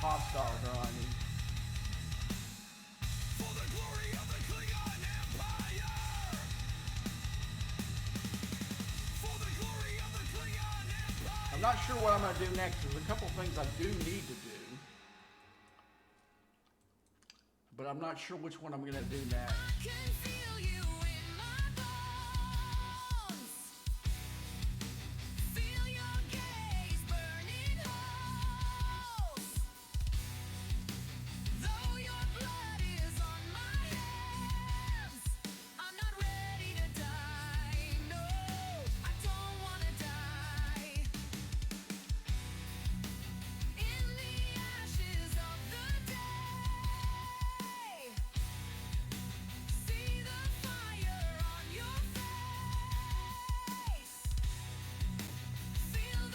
hostile grinding. I'm not sure what I'm going to do next. There's a couple things I do need to do, but I'm not sure which one I'm going to do next.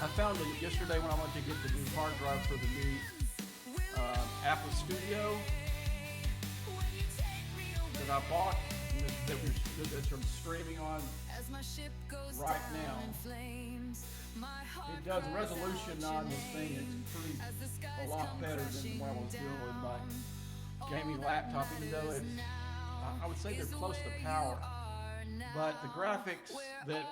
I found it yesterday when I went to get the new hard drive for the new Apple Studio that I bought, that I'm streaming on right now. It does resolution on this thing. It's a lot better than what I was doing with my gaming laptop, even though it's, I would say they're close to power. But the graphics that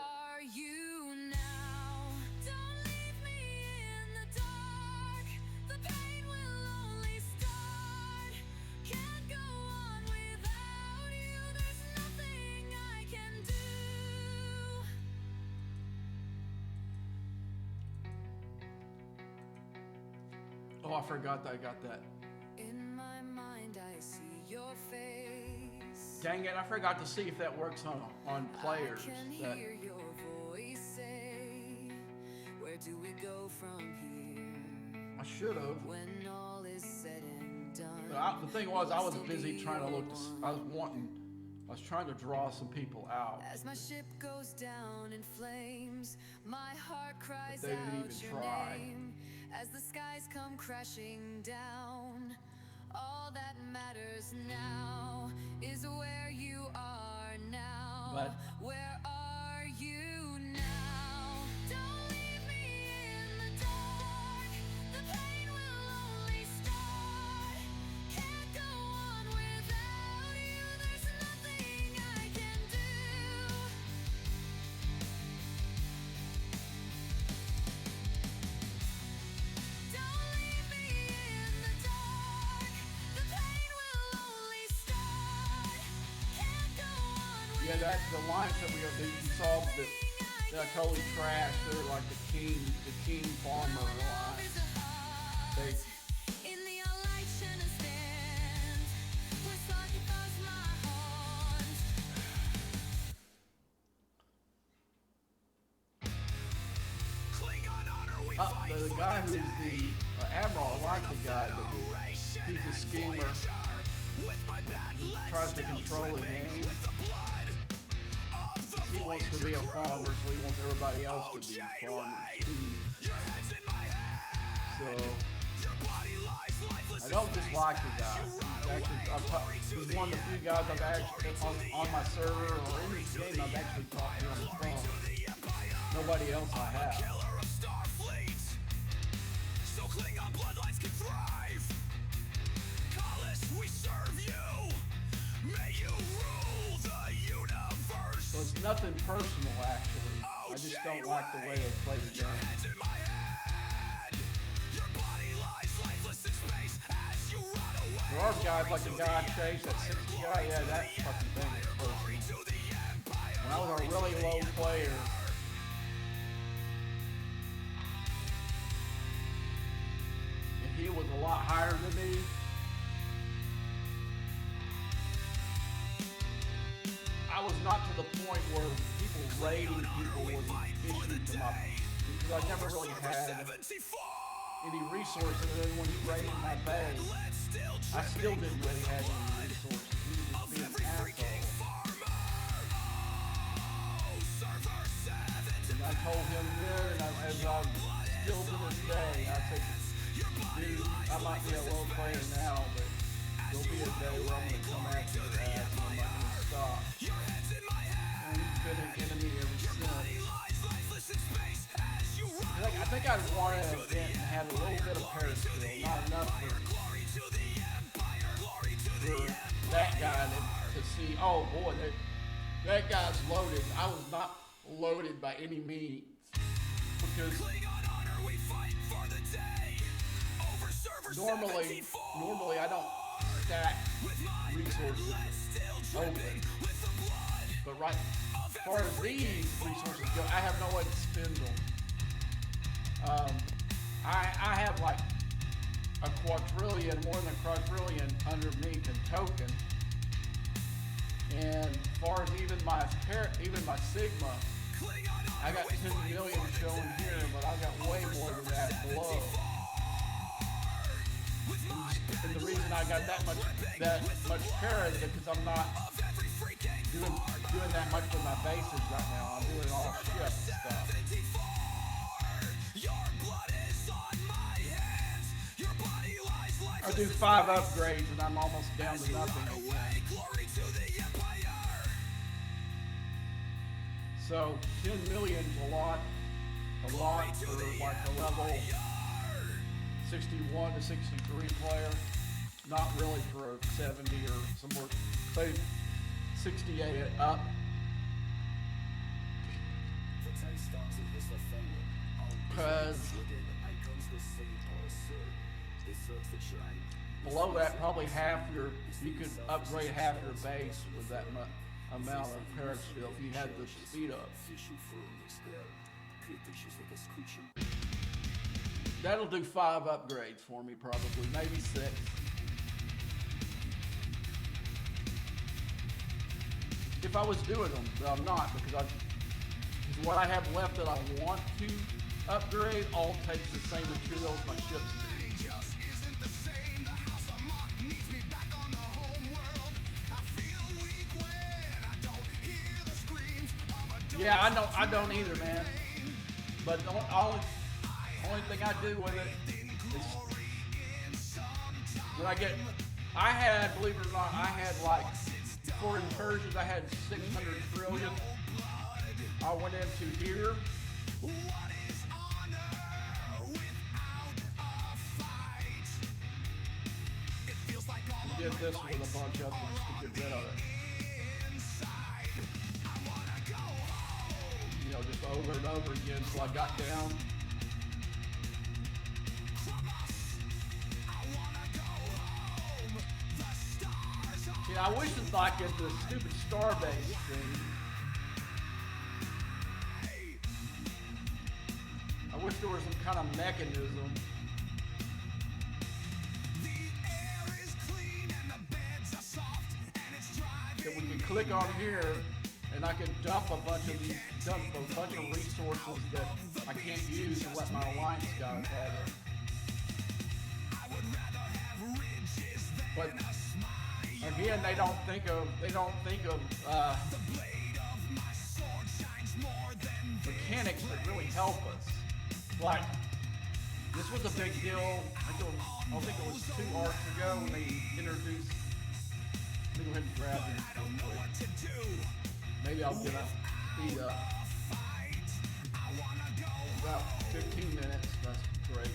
Oh, I forgot that I got that. In my mind, I see your face. Dang it, I forgot to see if that works on players. I can That, hear your voice say, where do we go from here? I should have. When all is said and done. But the thing was, I was We'll busy still trying to be look. one. I was trying to draw some people out. As my ship goes down in flames, my heart cries But they didn't out even your try. name. As the skies come crashing down, all that matters now is where you are now. But where are you now? Don't leave me in the dark. The pain will only start. Can't go on without you. There's nothing I can do. Don't leave me in the dark. The pain will only start. Can't go on yeah, that's the lines that you saw that I totally trashed. They're like the king farmer lines. They, in the light shine and stand. Where slightly buzz my horns. Klingon honor, we fight the for guy the who's day. the admiral, I like the guy, but he's a schemer. With my bad He legs tries to still control the dripping game. with the blood of the He wants to be a farmer, so he wants everybody else to be farmers too. Your head's in my head. So Your body lies lifeless I don't in space dislike the as guy. you run He's actually, away. he's one of the few guys I've actually on my server or in this game I've actually talked to on the phone. The Empire, Nobody else I have. killer of Starfleet. So Klingon bloodlines can thrive. Call us, we serve you. May you rule the universe. So it's nothing personal actually. I just don't like the way they play the game. Heads in my head. Your body lies lifeless in space as you run away. There are guys like the guy I chased, that 60 guy, yeah, that fucking thing is personal. To the Empire. When I was a really low player, and he was a lot higher than me, I was not to the point where people rating people was an issue to my, because I never really had any resources, and then when he rated my base, I still didn't really have any resources. He was just being an asshole. And I told him then, and as I'm still to this day, I said, dude, I might be a low player now, but there'll be a day where I'm going to come at you with that, and I'm not going to stop. And he's been an enemy ever since. I think I'd won an event and had a little bit of paraskill, not enough for that guy to see, oh boy, that guy's loaded. I was not loaded by any means, because normally I don't stack resources open, but right as far as these resources go, I have no way to spend them. I have like a quadrillion, more than a quadrillion underneath in token, and as far as even my Sigma, I got 10 million showing here, but I got way more than that below. And the reason I got that much para is because I'm not doing that much with my bases right now. I'm doing all shift stuff. I do 5 upgrades and I'm almost down to nothing again. So 10 million's a lot for like a level 61 to 63 player. Not really for a 70 or somewhere, say 68 up. Because below that, probably you could upgrade half your base with that amount of paraskill if you had the speed up. That'll do 5 upgrades for me, probably, maybe 6. If I was doing them, but I'm not, because what I have left that I want to upgrade all takes the same materials my ships do. Yeah, I don't either, man. But the only thing I do with it is when I had, believe it or not, I had like, for incursions, I had 600 trillion. I went into here. Did this with a bunch of them to get rid of it. You know, just over and over again until I got down. Yeah, I wish it's like at the stupid Starbase thing. I wish there was some kind of mechanism. That we can click on here and I can dump a bunch of resources that I can't use and let my alliance guys have it. But again, they don't think of mechanics that really help us. Like, this was a big deal. I think it was 2 arcs ago when they introduced. Let me go ahead and grab this real quick. Maybe I'll get up, speed up. About 15 minutes. That's great.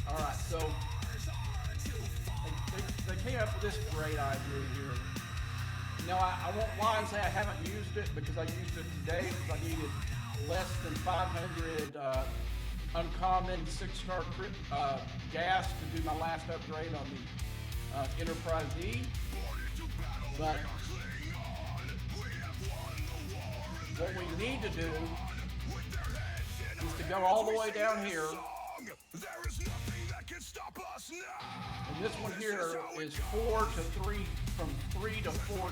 All right, so they came up with this great idea here. Now, I won't lie and say I haven't used it because I used it today because I needed less than 500 uncommon 6-star gas to do my last upgrade on the Enterprise E. But what we need to do is to go all the way down here. And this one here is 4 to 3, from 3 to 4,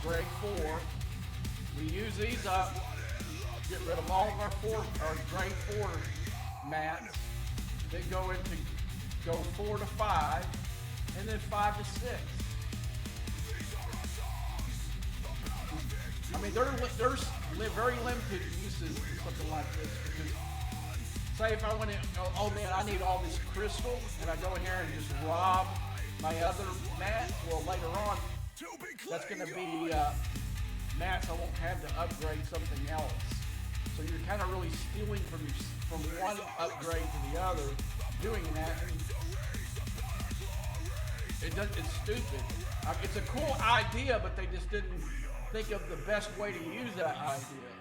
grade 4. We use these up, get rid of all of our grade 4 mats. Then go 4 to 5, and then 5 to 6. I mean, there's very limited uses for something like this because. Say if I went in, oh man, I need all this crystal, and I go in here and just rob my other mats. Well, later on, that's going to be mats I won't have to upgrade something else. So you're kind of really stealing from one upgrade to the other, doing that. It's stupid. It's a cool idea, but they just didn't think of the best way to use that idea.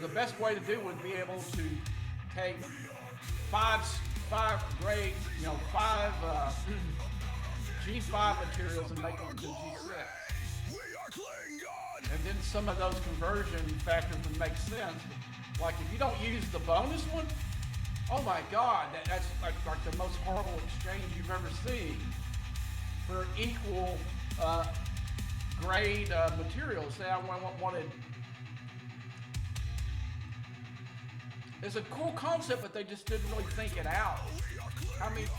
The best way to do would be able to take five grade, G5 materials and make them into G6. And then some of those conversion factors would make sense. Like if you don't use the bonus one, oh my God, that's like the most horrible exchange you've ever seen for equal grade materials. Say I wanted. It's a cool concept, but they just didn't really think it out. I mean,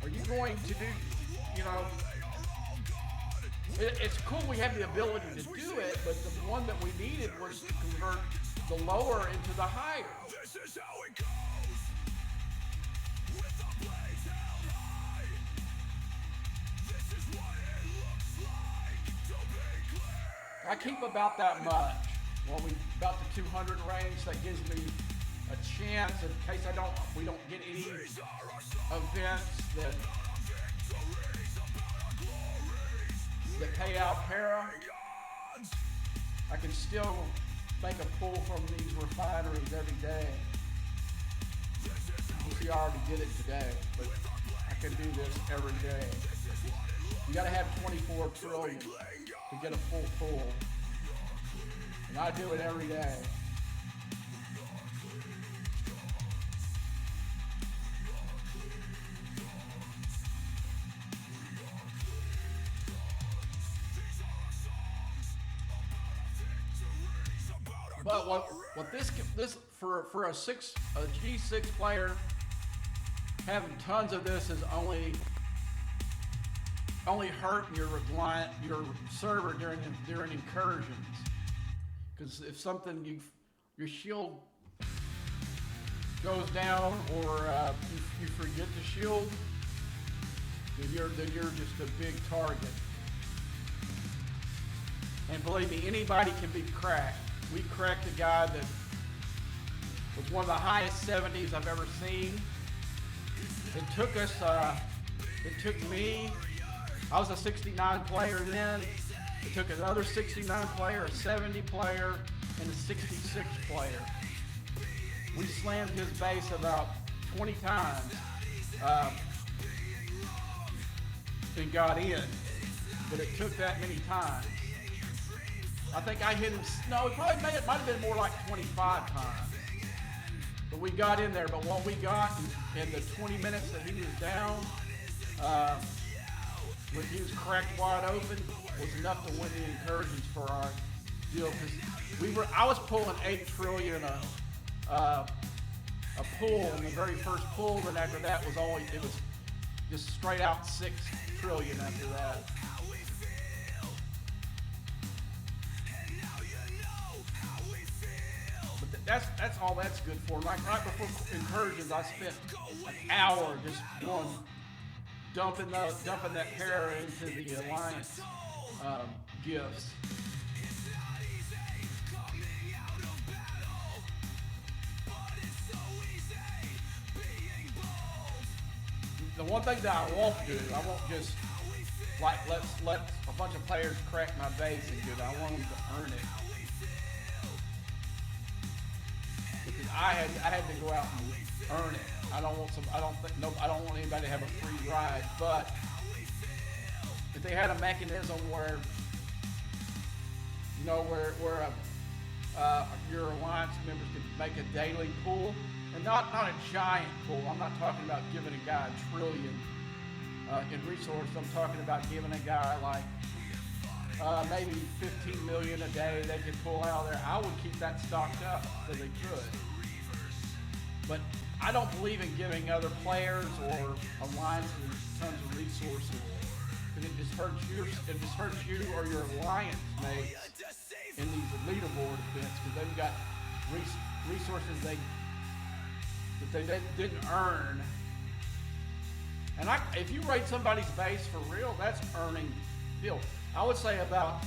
are you going to do, it's cool we have the ability to do it, but the one that we needed was to convert the lower into the higher. This is how it goes. With the blades held high. This is what it looks like to be clear. I keep about that much. Well, about the 200 range, that gives me a chance in case we don't get any events that pay out para. I can still make a pull from these refineries every day. You see, I already did it today, but I can do this every day. You gotta have 24 trillion to get a full pool. And I do it every day. But what this for a G6 player, having tons of this is only hurting your server during incursions. Because if something your shield goes down or you forget the shield, then you're just a big target. And believe me, anybody can be cracked. We cracked a guy that was one of the highest 70s I've ever seen. It took us, it took me, I was a 69 player then. It took another 69 player, a 70 player, and a 66 player. We slammed his base about 20 times and got in, but it took that many times. I think I hit him, no, it might have been more like 25 times. But we got in there, but what we got in the 20 minutes that he was down, when he was cracked wide open, was enough to win the incursions for our deal. Because I was pulling 8 trillion a pull in the very first pull, and after that it was just straight out 6 trillion after that. That's all that's good for. Like right before incursions, I spent an hour just dumping that pair into the alliance gifts. The one thing that I won't do, I won't just like let a bunch of players crack my base and do it. I want them to earn it. I had to go out and earn it. I don't want anybody to have a free ride. But if they had a mechanism where your alliance members could make a daily pool, and not a giant pool. I'm not talking about giving a guy $1 trillion in resources. I'm talking about giving a guy like maybe 15 million a day they could pull out of there. I would keep that stocked up so they could. But I don't believe in giving other players or alliances tons of resources. Because it just hurts you or your alliance mates in these leaderboard events, because they've got resources that they didn't earn. And if you raid somebody's base for real, that's earning deal. I would say about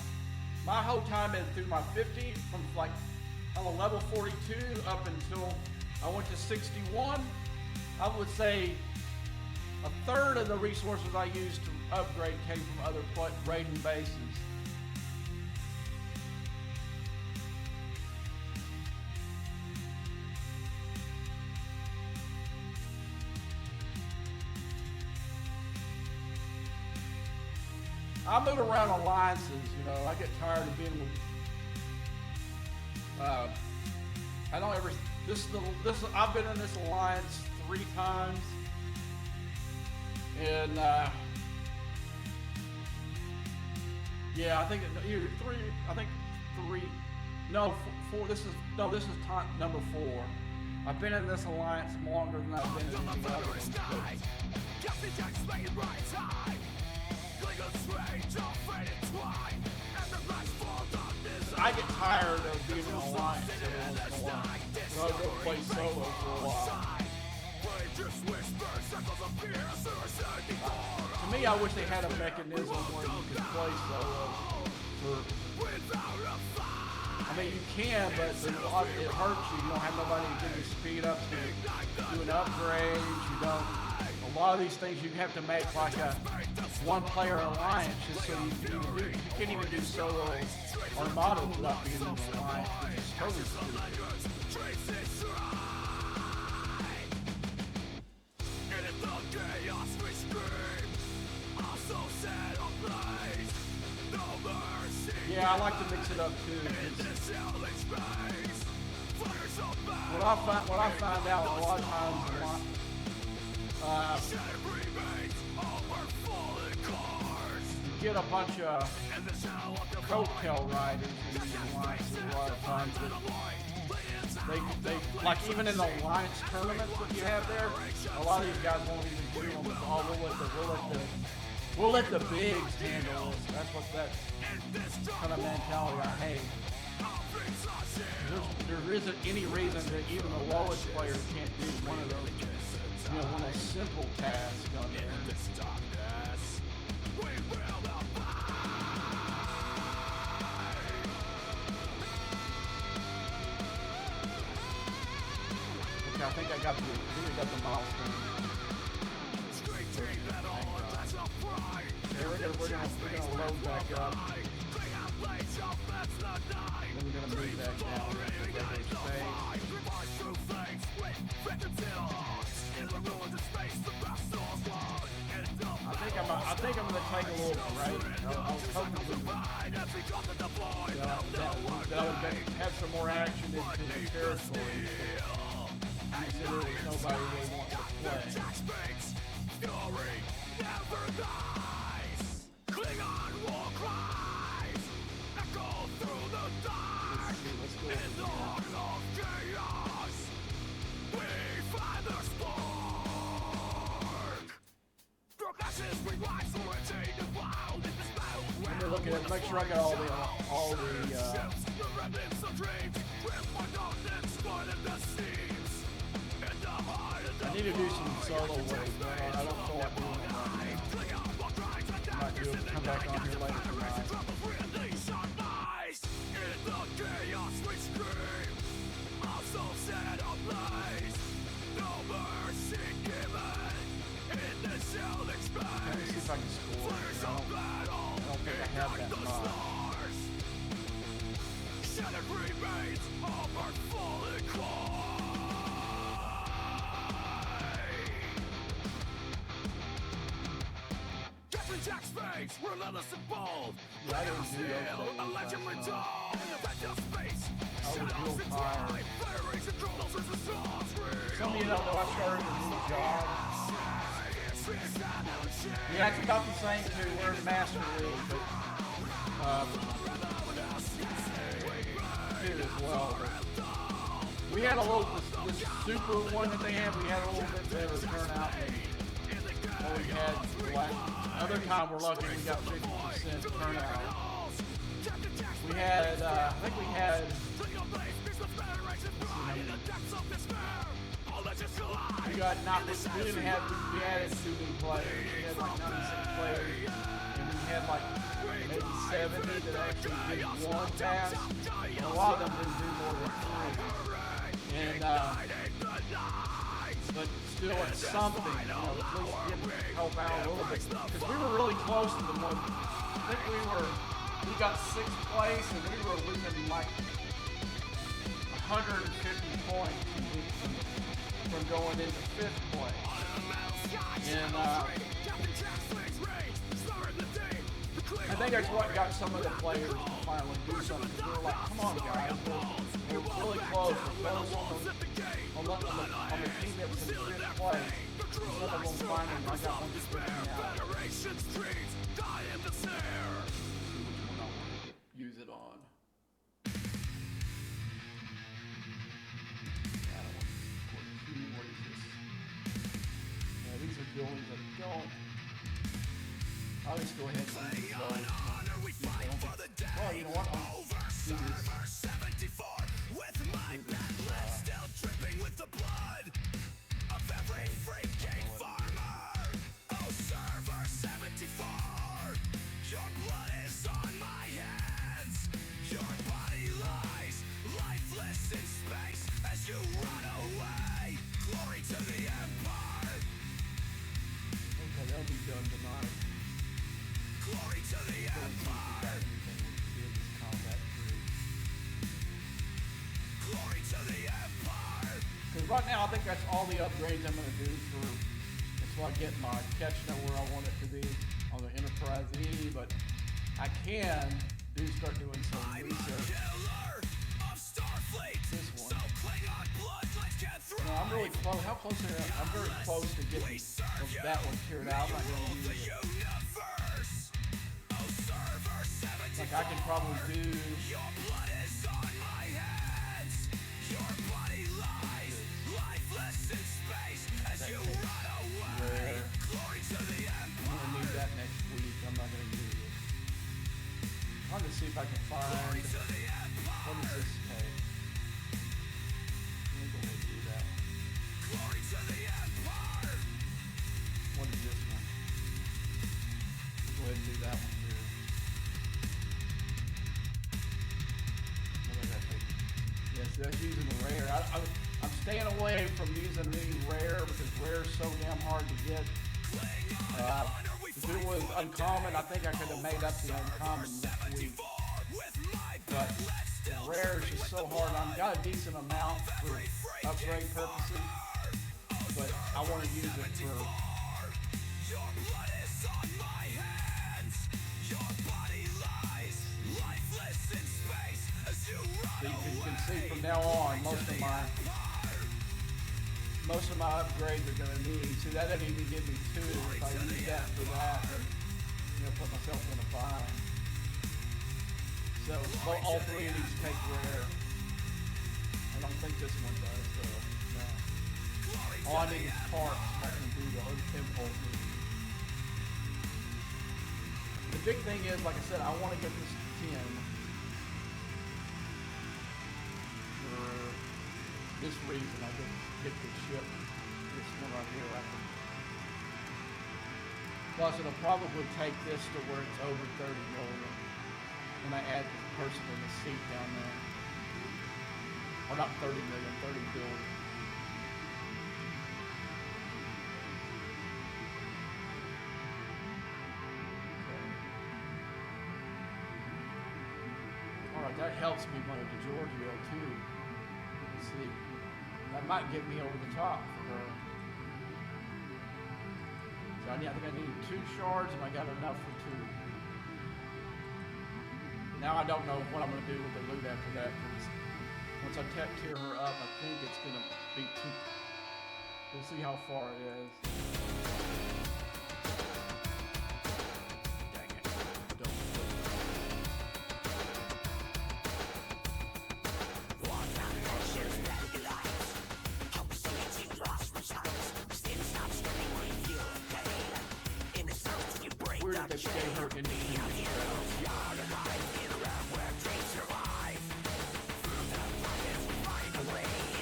my whole time through my 50, from like on a level 42 up until I went to 61, I would say a third of the resources I used to upgrade came from other raiding bases. I move around alliances, I get tired of being with, I don't ever, I've been in this alliance 3 times, and yeah, I think either 3, four, this is time number 4. I've been in this alliance longer than I've been in the other ones. I get tired of being in an alliance every once in a while. So I'll go play solo for a while. To me, I wish they had a mechanism where you could play solo. I mean, you can, but it hurts you. You don't have nobody to give you speed up to do an upgrade. A lot of these things you have to make like a one-player alliance just so you can't even do solo Armada without being in an alliance, which is totally stupid. And in the chaos we scream, I'm so sad. Yeah, I like to mix it up too. What I find out a lot of times, you get a bunch of coattail riders in these alliances a lot of times. They like even in the alliance tournaments that you have there, a lot of these guys won't even do them. We'll let the bigs handle this. That's what that kind of mentality I hate. There isn't any reason that even the lowest player can't do one of those, one of those simple tasks on there. Okay, I think I got the milestone. Okay, we're gonna load back up. Then we're gonna move back down. I think I'm gonna take a little break. I was hoping that I would have some more action into the territory. There was nobody really wants to play. Let me look at it, make sure I got all the I need to do some solo waves, but I don't feel like doing it right now. Might be able to come back on here later tonight. Let me see if I can score. I don't think I have that much. Jack Spades, relentless and bold. Yeah, I didn't do those. A legend retold in the vector space. I was real tired. Some of you don't know I started a new job. Yeah, it's about the same too. We're in Master League, but too as well. But we had a little this super one that they had. We had a little bit better turnout than we had last. Other time we're lucky we got 50% turnout. We had, I think we had, we didn't have, we added 2 new players. We had like 96 players, and we had like maybe 70 that actually did one task, and a lot of them didn't do more than 3. And, but still it's something, at least get help out a little bit. Because we were really close to the one. I think we got 6th place and we were within like 150 points from going into 5th place. And I think that's what got some of the players to finally do something. They were like, come on guys, we're really close. We're close on the team that was in 5th place. Some of them finally, I got one just picking out. Use it on. What is this? Yeah, these are buildings that are going. I'll just go ahead and use those. Well, you know what? I'll do this. With my bad leg still dripping with the blood of every freaking farmer. Oh, server 74, your blood is on my hands. Your body lies lifeless in space as you run away. Glory to the Empire. Okay, that'll be done tonight. Glory to the Empire. Glory to the Empire. Because right now I think that's all the upgrades I'm going to do for, until I get my catch to where I want it to be on the Enterprise E, but I can start doing some research. This one. No, I'm really close. How close are you? I'm very close to getting that one cleared out. I'm not going to use it. Like I can probably do. Rare. I'm gonna need that next week. I'm not gonna use it. I'm gonna see if I can find. What does this take? Let me go ahead and do that. What is this one? Go ahead and do that one too. What does that take? Yes, that's using the rare. I'm staying away from using the rare because rare is so damn hard to get. If it was uncommon, I think I could have made up the uncommon next week. But rare is just so hard. I've got a decent amount for upgrade purposes, but I want to use it for. You can see from now on, most of my upgrades are going to need. See, that doesn't even give me 2. If I use that for that, then, put myself in a bind. So all 3 of these take rare. I don't think this one does, so no. All I need is parts. I can do the whole impulse. The big thing is, like I said, I want to get this 10. For this reason, I didn't get the ship. This one right here. Plus, it'll probably take this to where it's over 30 million. When I add the person in the seat down there. Or not 30 million, 30 billion. Alright, that helps me go to Giorgio too. Let's see. That might get me over the top for her. So I think I need 2 shards and I got enough for 2. Now I don't know what I'm going to do with the loot after that, because once I tear her up, I think it's going to be too. We'll see how far it is. Dang it. Don't Where did they stay her in the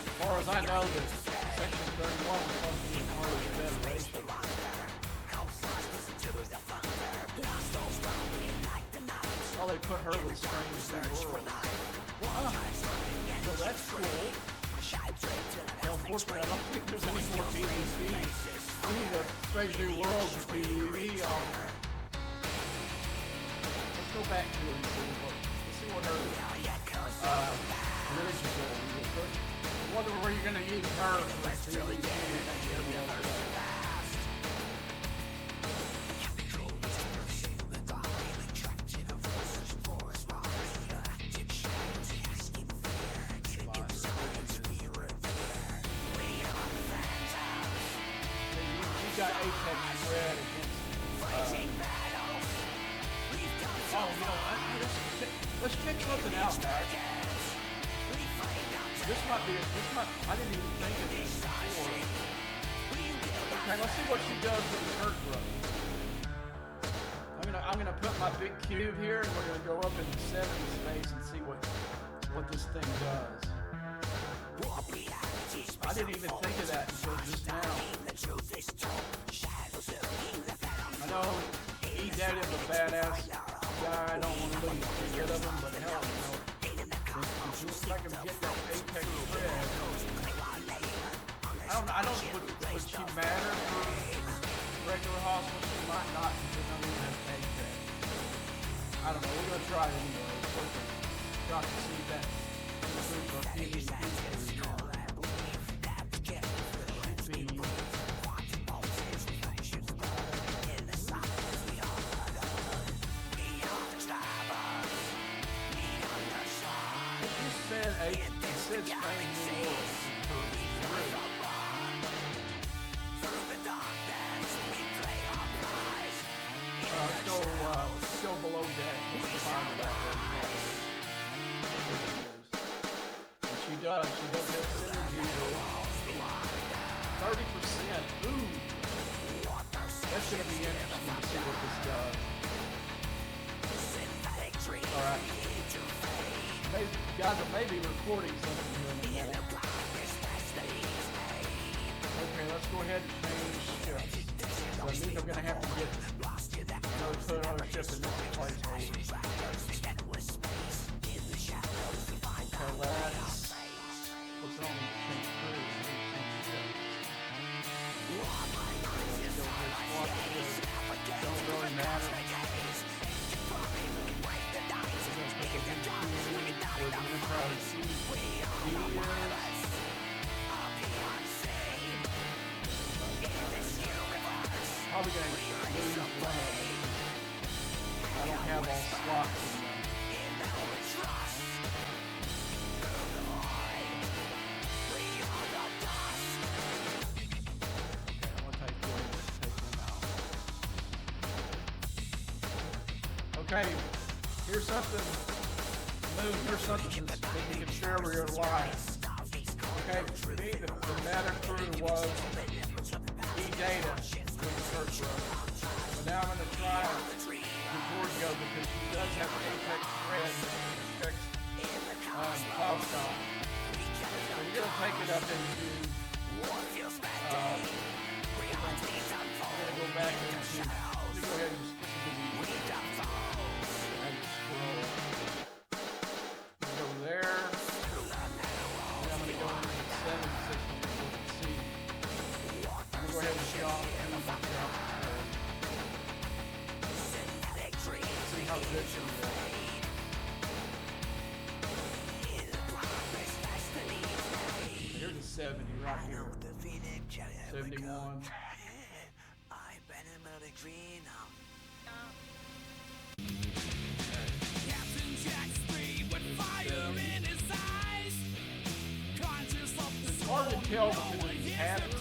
As far as I know, this Section 31 is supposed to be part of the Federation. Oh, they put her with Strange New World. So that's cool. Well, unfortunately, I don't think there's any more PvP. We need a Strange New World for PvP on her. Let's go back to it and see what her village is going to be. I wonder where you're going to use her for PvP. Got Apex Red against let's check something out, Matt. This might I didn't even think of this before. Okay, let's see what she does with the hurt growth. I'm gonna put my big cube here and we're gonna go up into 70 space and see what this thing does. I didn't even think of that until just now. I know E-Daddy is a badass guy. I don't want to get rid of him, but hell, if I can get that Apex Red, I don't would she matter for regular hospital? She might not because I don't even have Apex. I don't know. We're gonna try it anyway. It's worth a shot to see that. 8 and 6 Strange New Worlds. Let's go below deck. Let's find it out there. And she does have synergy with 30%. Ooh. That's going to be interesting to see what this does. Alright. Guys, I may be recording something here in a minute. Okay, let's go ahead and change ships. So I think I'm going to have to get put another ship in this placeholder. Okay, let's what's on change crew? Don't really matter. Probably going to lose one. I don't have all slots in them. Okay, here's something new. Here's something that you can share with your life. Okay, for me, the meta crew was E-Data with the first run. But now I'm going to try Giorgio because she does have Apex Red and Apex Cloudstone. So we're going to take it up into we're going to go back into, let me go ahead and just go there. And I'm going to go into the 7 system and see. I'm going to go ahead and shop and I'm going to shop. See how good she is. Here's the 70 right here. 71. I've been in a dream now. It's hard to tell because it's happening.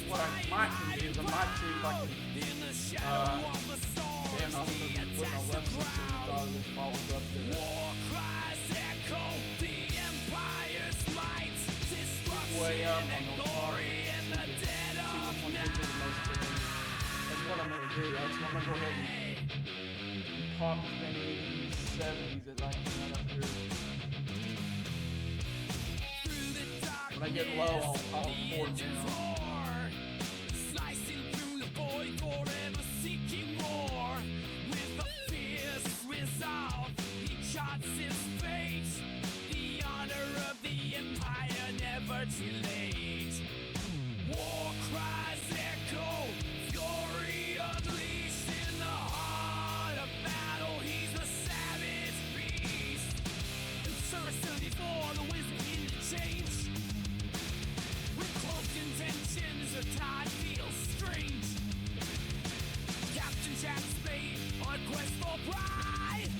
What I might do is I might see if I can stand on the put my left foot so this follows up there. Way up on the bar. See which one gives me the most damage. That's what I'm going to do. That's what I'm going to go ahead and pop as many 70s as I can up here. When I get low, I'll pour it down. Slicing through the void, forever seeking more. With a fierce resolve, he charts his fate. The honor of the empire never too late. War cries echo, fury unleashed in the heart of battle. He's a savage beast. Absurd before the wisdom in the change. With close intentions, the time feels strange. Captain Jack Spade on quest for pride.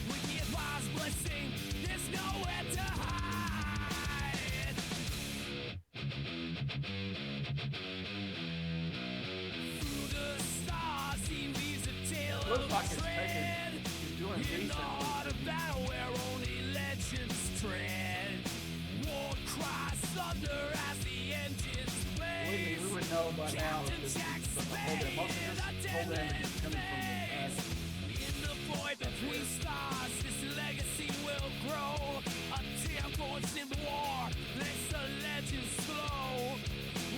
With the advised blessing, there's nowhere to hide. Through the stars, he weaves a tale Looks like of it's dread. taking, he's doing In the decent. heart of battle where only legends tread. War cries thunder as the engines Believe me, blaze. we would know by now that this is the whole damage. Most of this whole damage is coming from the back. In the void between stars, this legacy will grow. A tear-born civil war lets the legends flow.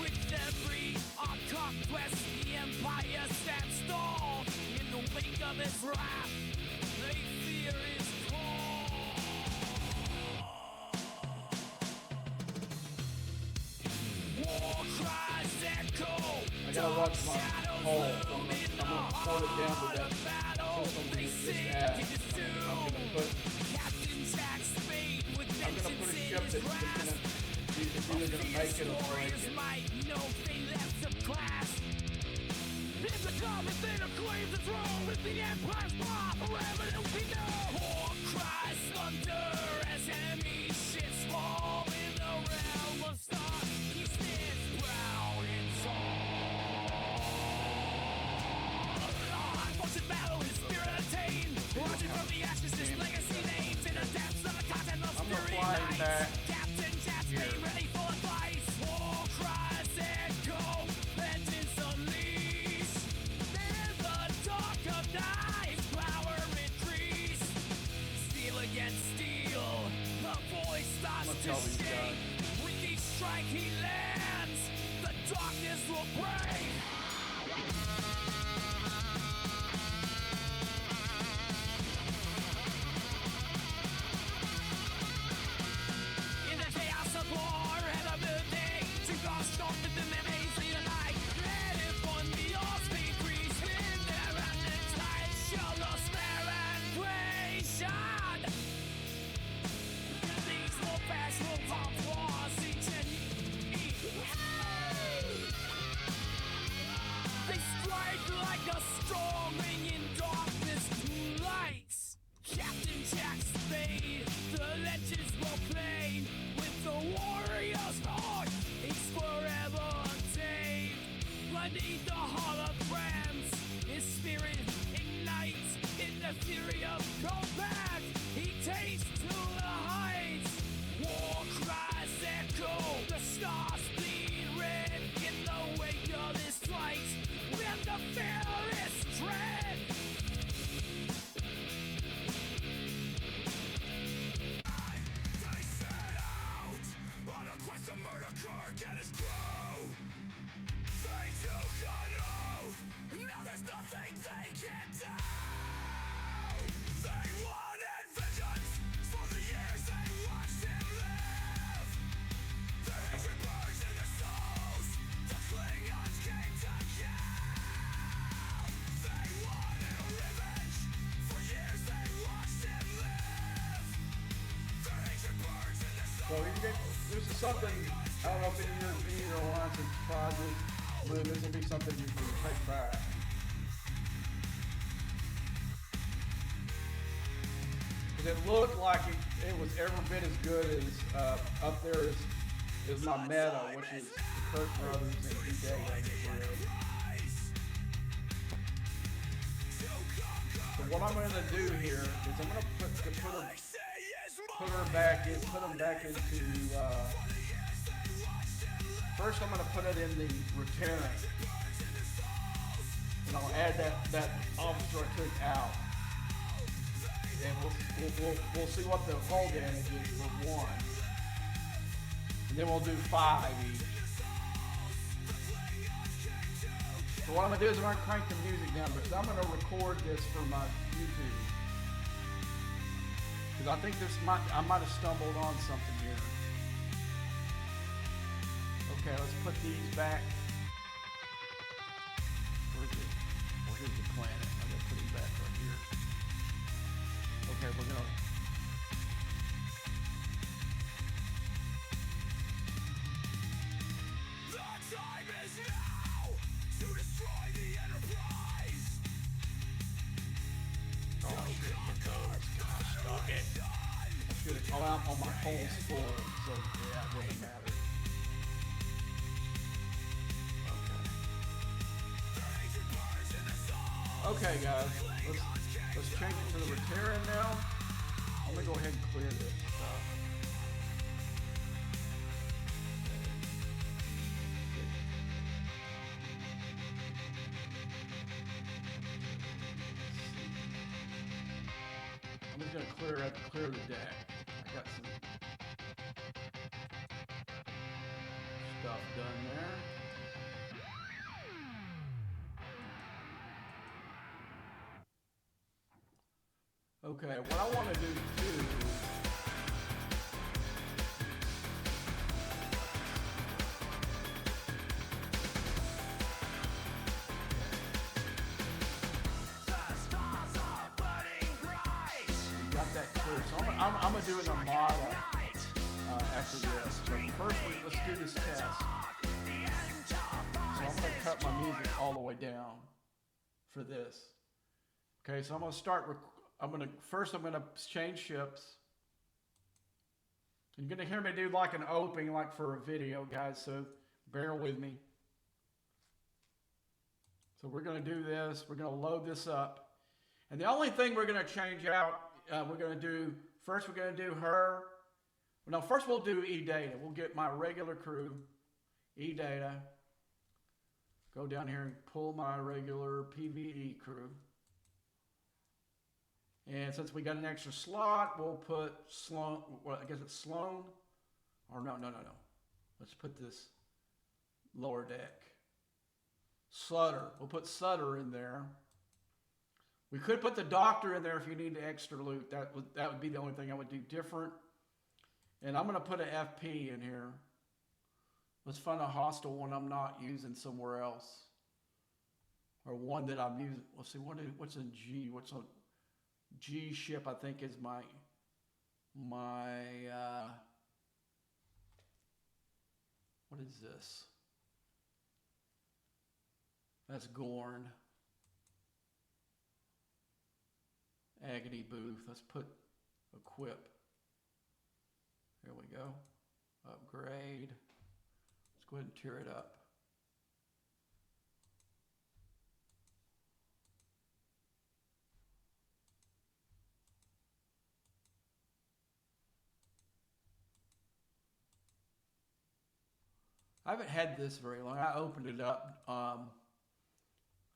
With every conquest, the empire stands tall. In the wake of its wrath, they fear its call. War cries echo. I gotta watch my hole. I'm gonna slow it down to that system we just had. I'm gonna put a ship that's gonna it's either gonna make it or break it. everything that claims its role with the Empire's path, forever it'll be known. War cries thunder as enemy ships fall in the realm of stars. He stands proud and tall. Unfortunate battle, his spirit attained. Watching from the ashes, his legacy names in the depths of the cosmos. I'm gonna fury fly nights. back Captain Jasper, ready for advice. War cries echo, vengeance unleashed. In the dark of night, his power increase. Steel against steel, the voice starts I'm gonna to tell these shake. With each strike he lands, the darkness will break. In the chaos of war and of the day, to God storm with the memories lead a light. Let it on the odds be increased. In there and the tide shall no spare and creation. These will pass, will pop wars each and they strike like a storm, bringing darkness to lights. Captain Jack Spade, the legends will play with the warrior's heart. It's forever untamed. Beneath the holograms, his spirit ignites in the fury of combat. He takes to the heights. War cries echo, the stars bleed red in the wake of this fight. With the fear is dread. They set out on a quest to murder Kirk and his crew. They took an oath. Now there's nothing they can do. They wanted vengeance for the years they watched him live. The hatred burns in their souls. The Klingons came to kill. They wanted revenge for years they watched him live. The hatred burns in their souls. So this is something, I don't know if any of your alliances project, but this will be something you can take back. Because it looked like it was every bit as good as up there as my meta, which is the Kirk Brothers and DJ. So what I'm going to do here is I'm going to put her back in, put them back into, first I'm going to put it in the Return. And I'll add that officer I took out. And we'll see what the hull damage is for one. And then we'll do 5 each. So what I'm going to do is I'm going to crank the music down because I'm going to record this for my YouTube. Because I think I might have stumbled on something here. Okay, let's put these back. Where's the planet? I gotta put it back right here. Okay, we're gonna. The time is now to destroy the Enterprise. Oh shit, stuck it. I should have called out on my whole score, so yeah, it doesn't matter. Okay, guys, let's change it to the Return now. I'm gonna go ahead and clear this stuff. I'm just gonna clear the deck. I got some stuff done there. Okay, what I want to do too. Got that clear. So I'm gonna do an Armada after this. But first, let's do this test. So I'm gonna cut my music all the way down. for this. Okay, so I'm gonna start. I'm gonna change ships. You're gonna hear me do like an opening, like for a video, guys. So bear with me. So we're gonna do this. We're gonna load this up, and the only thing we're gonna change out, we're gonna do her. No, first we'll do E-data. We'll get my regular crew, E-data. Go down here and pull my regular PvE crew. And since we got an extra slot, we'll put Sloan, well, I guess it's Sloan. Or no. Let's put this lower deck. Sutter. We'll put Sutter in there. We could put the Doctor in there if you need the extra loot. That would be the only thing I would do different. And I'm going to put an FP in here. Let's find a hostile one I'm not using somewhere else. Or one that I'm using. Let's see, what's a G? What's a G ship, I think, is my what is this? That's Gorn. Agony Booth. Let's put equip. There we go. Upgrade. Let's go ahead and tear it up. I haven't had this very long. I opened it up. I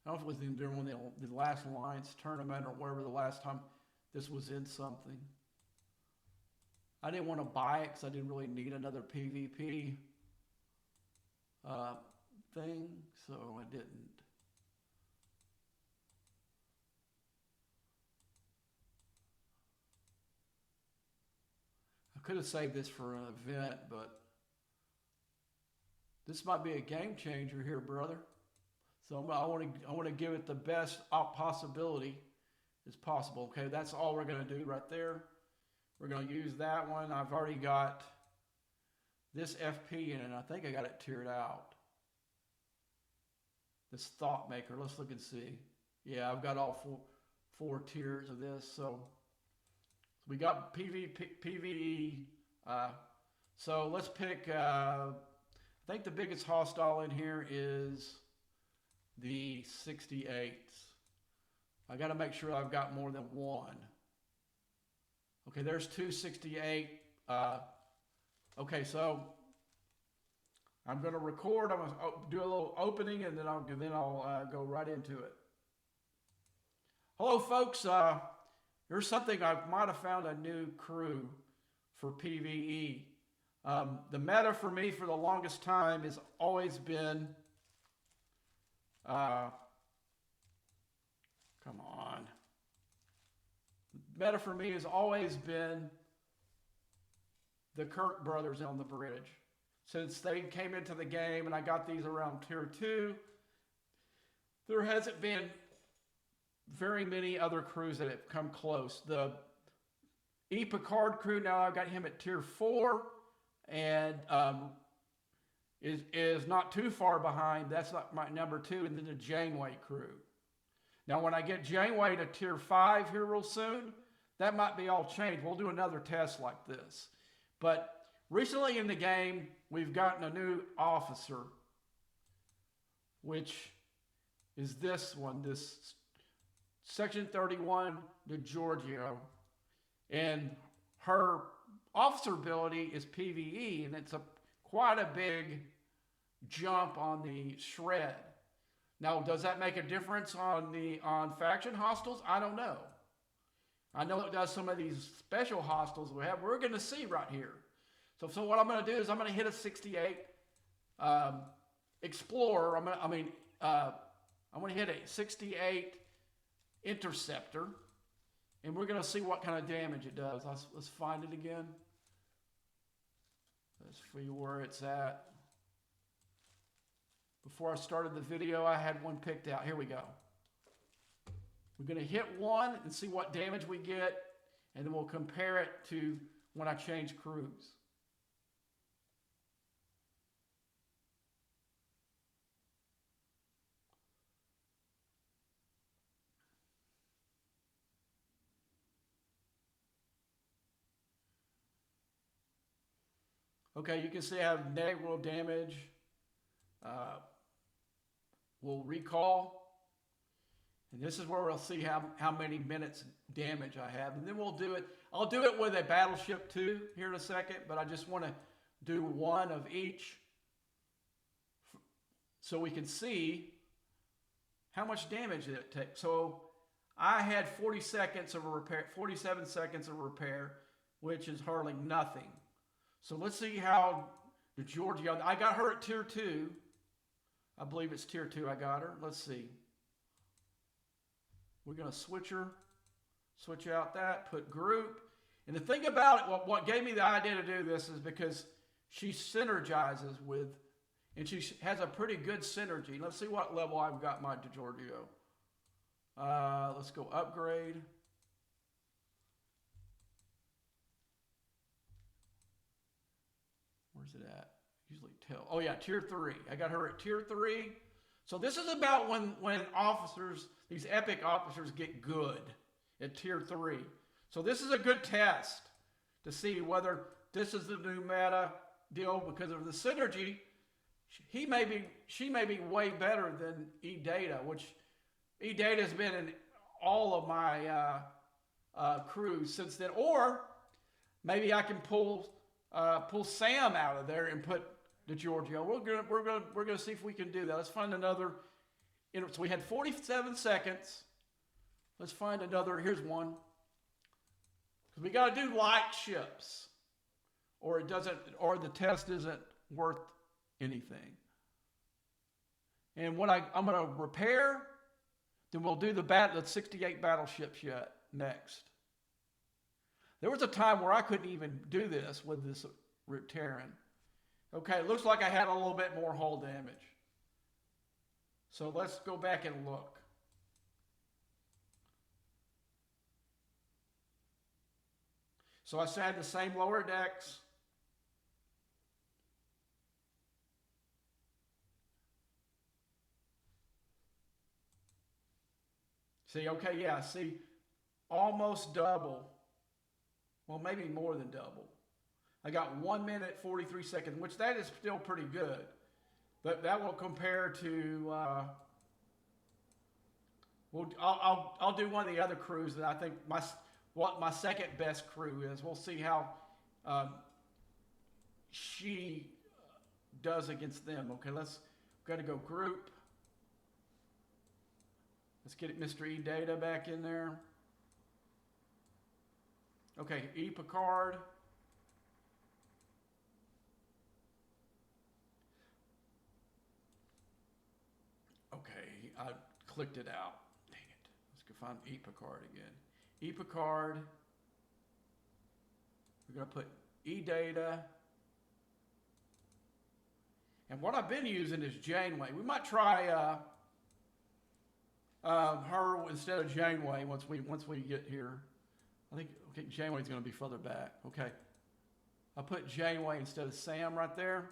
don't know if it was during the last Alliance tournament or wherever the last time this was in something. I didn't want to buy it because I didn't really need another PvP thing, so I didn't. I could have saved this for an event, but this might be a game changer here, brother. So I want to give it the best possibility as possible. Okay, that's all we're going to do right there. We're going to use that one. I've already got this FP in it. I think I got it tiered out. This Thought Maker. Let's look and see. Yeah, I've got all four tiers of this. So we got PvE. So let's pick. I think the biggest hostile in here is the 68s. I got to make sure I've got more than one. Okay, there's 268. Okay, so I'm going to record. I'm going to do a little opening, and then I'll go right into it. Hello, folks. Here's something I might have found a new crew for PvE. The meta for me for the longest time has always been, come on. Meta for me has always been the Kirk brothers on the bridge. Since they came into the game and I got these around tier 2, there hasn't been very many other crews that have come close. The E. Picard crew, now I've got him at tier 4. And is not too far behind. That's like my number 2, and then the Janeway crew. Now, when I get Janeway to tier 5 here real soon, that might be all changed. We'll do another test like this. But recently in the game, we've gotten a new officer, which is this one, this Section 31 DeGiorgio. And her officer ability is PvE, and it's quite a big jump on the shred. Now, does that make a difference on faction hostiles? I don't know. I know it does some of these special hostiles we have. We're going to see right here. So what I'm going to do is I'm going to hit a 68 Explorer. I'm going to hit a 68 Interceptor, and we're going to see what kind of damage it does. Let's find it again. Let's see where it's at. Before I started the video, I had one picked out. Here we go. We're going to hit one and see what damage we get, and then we'll compare it to when I change crews. Okay, you can see I have negative damage. We'll recall. And this is where we'll see how many minutes damage I have. And then we'll do it. I'll do it with a battleship too here in a second, but I just want to do one of each so we can see how much damage it takes. So I had 40 seconds of a repair, 47 seconds of repair, which is hardly nothing. So let's see how the Giorgio, I got her at tier 2. I believe it's tier 2 I got her. Let's see. We're going to switch her, switch out that, put group. And the thing about it, what gave me the idea to do this is because she synergizes with, and she has a pretty good synergy. Let's see what level I've got my DiGiorgio. Let's go upgrade. Where's it at? Usually tell. Oh yeah, tier 3. I got her at tier 3. So this is about when officers, these epic officers get good at tier 3. So this is a good test to see whether this is the new meta deal because of the synergy. She may be way better than E-Data, which E-Data has been in all of my crews since then. Or maybe I can pull Sam out of there and put DiGiorgio. We're gonna see if we can do that. Let's find another. So we had 47 seconds. Let's find another. Here's one. Because we got to do light ships, or it doesn't, or the test isn't worth anything. And what I'm gonna repair, then we'll do the 68 battleships yet next. There was a time where I couldn't even do this with this Terran. Okay, it looks like I had a little bit more hull damage. So let's go back and look. So I had the same lower decks. See, okay, yeah, see, almost double. Well, maybe more than double. I got 1 minute, 43 seconds, which that is still pretty good. But that will compare to, I'll do one of the other crews that I think what my second best crew is. We'll see how she does against them. Okay, we've got to go group. Let's get Mr. E-Data back in there. Okay, E-Picard. Okay, I clicked it out. Dang it. Let's go find E-Picard again. E-Picard. We're going to put E-Data. And what I've been using is Janeway. We might try her instead of Janeway once we get here. I think okay, Janeway's going to be further back. Okay. I'll put Janeway instead of Sam right there.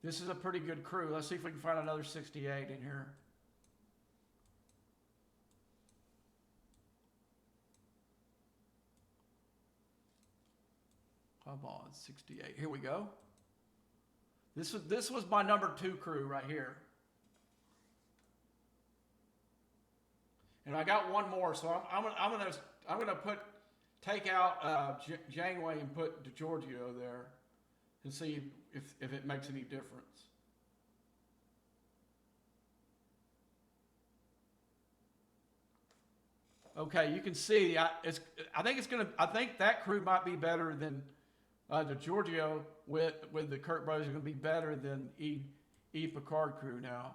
This is a pretty good crew. Let's see if we can find another 68 in here. Come on, 68. Here we go. This was my number 2 crew right here. And I got one more, so I'm gonna take out Janeway and put DiGiorgio there and see if it makes any difference. Okay, you can see I think that crew might be better than DiGiorgio with the Kirk brothers are going to be better than E Picard crew now.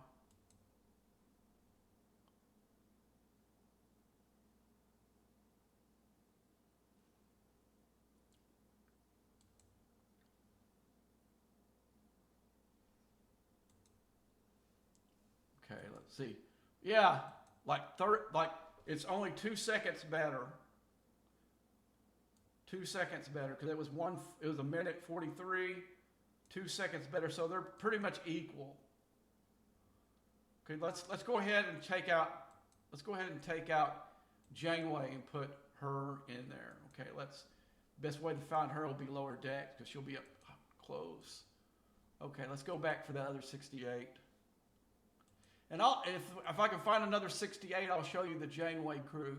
Okay, let's see. Yeah, like it's only 2 seconds better. 2 seconds better because it was a minute 43, 2 seconds better. So they're pretty much equal. Okay, let's go ahead and take out Janeway and put her in there. Okay, best way to find her will be lower decks because she'll be up close. Okay, let's go back for that other 68. And if I can find another 68, I'll show you the Janeway crew.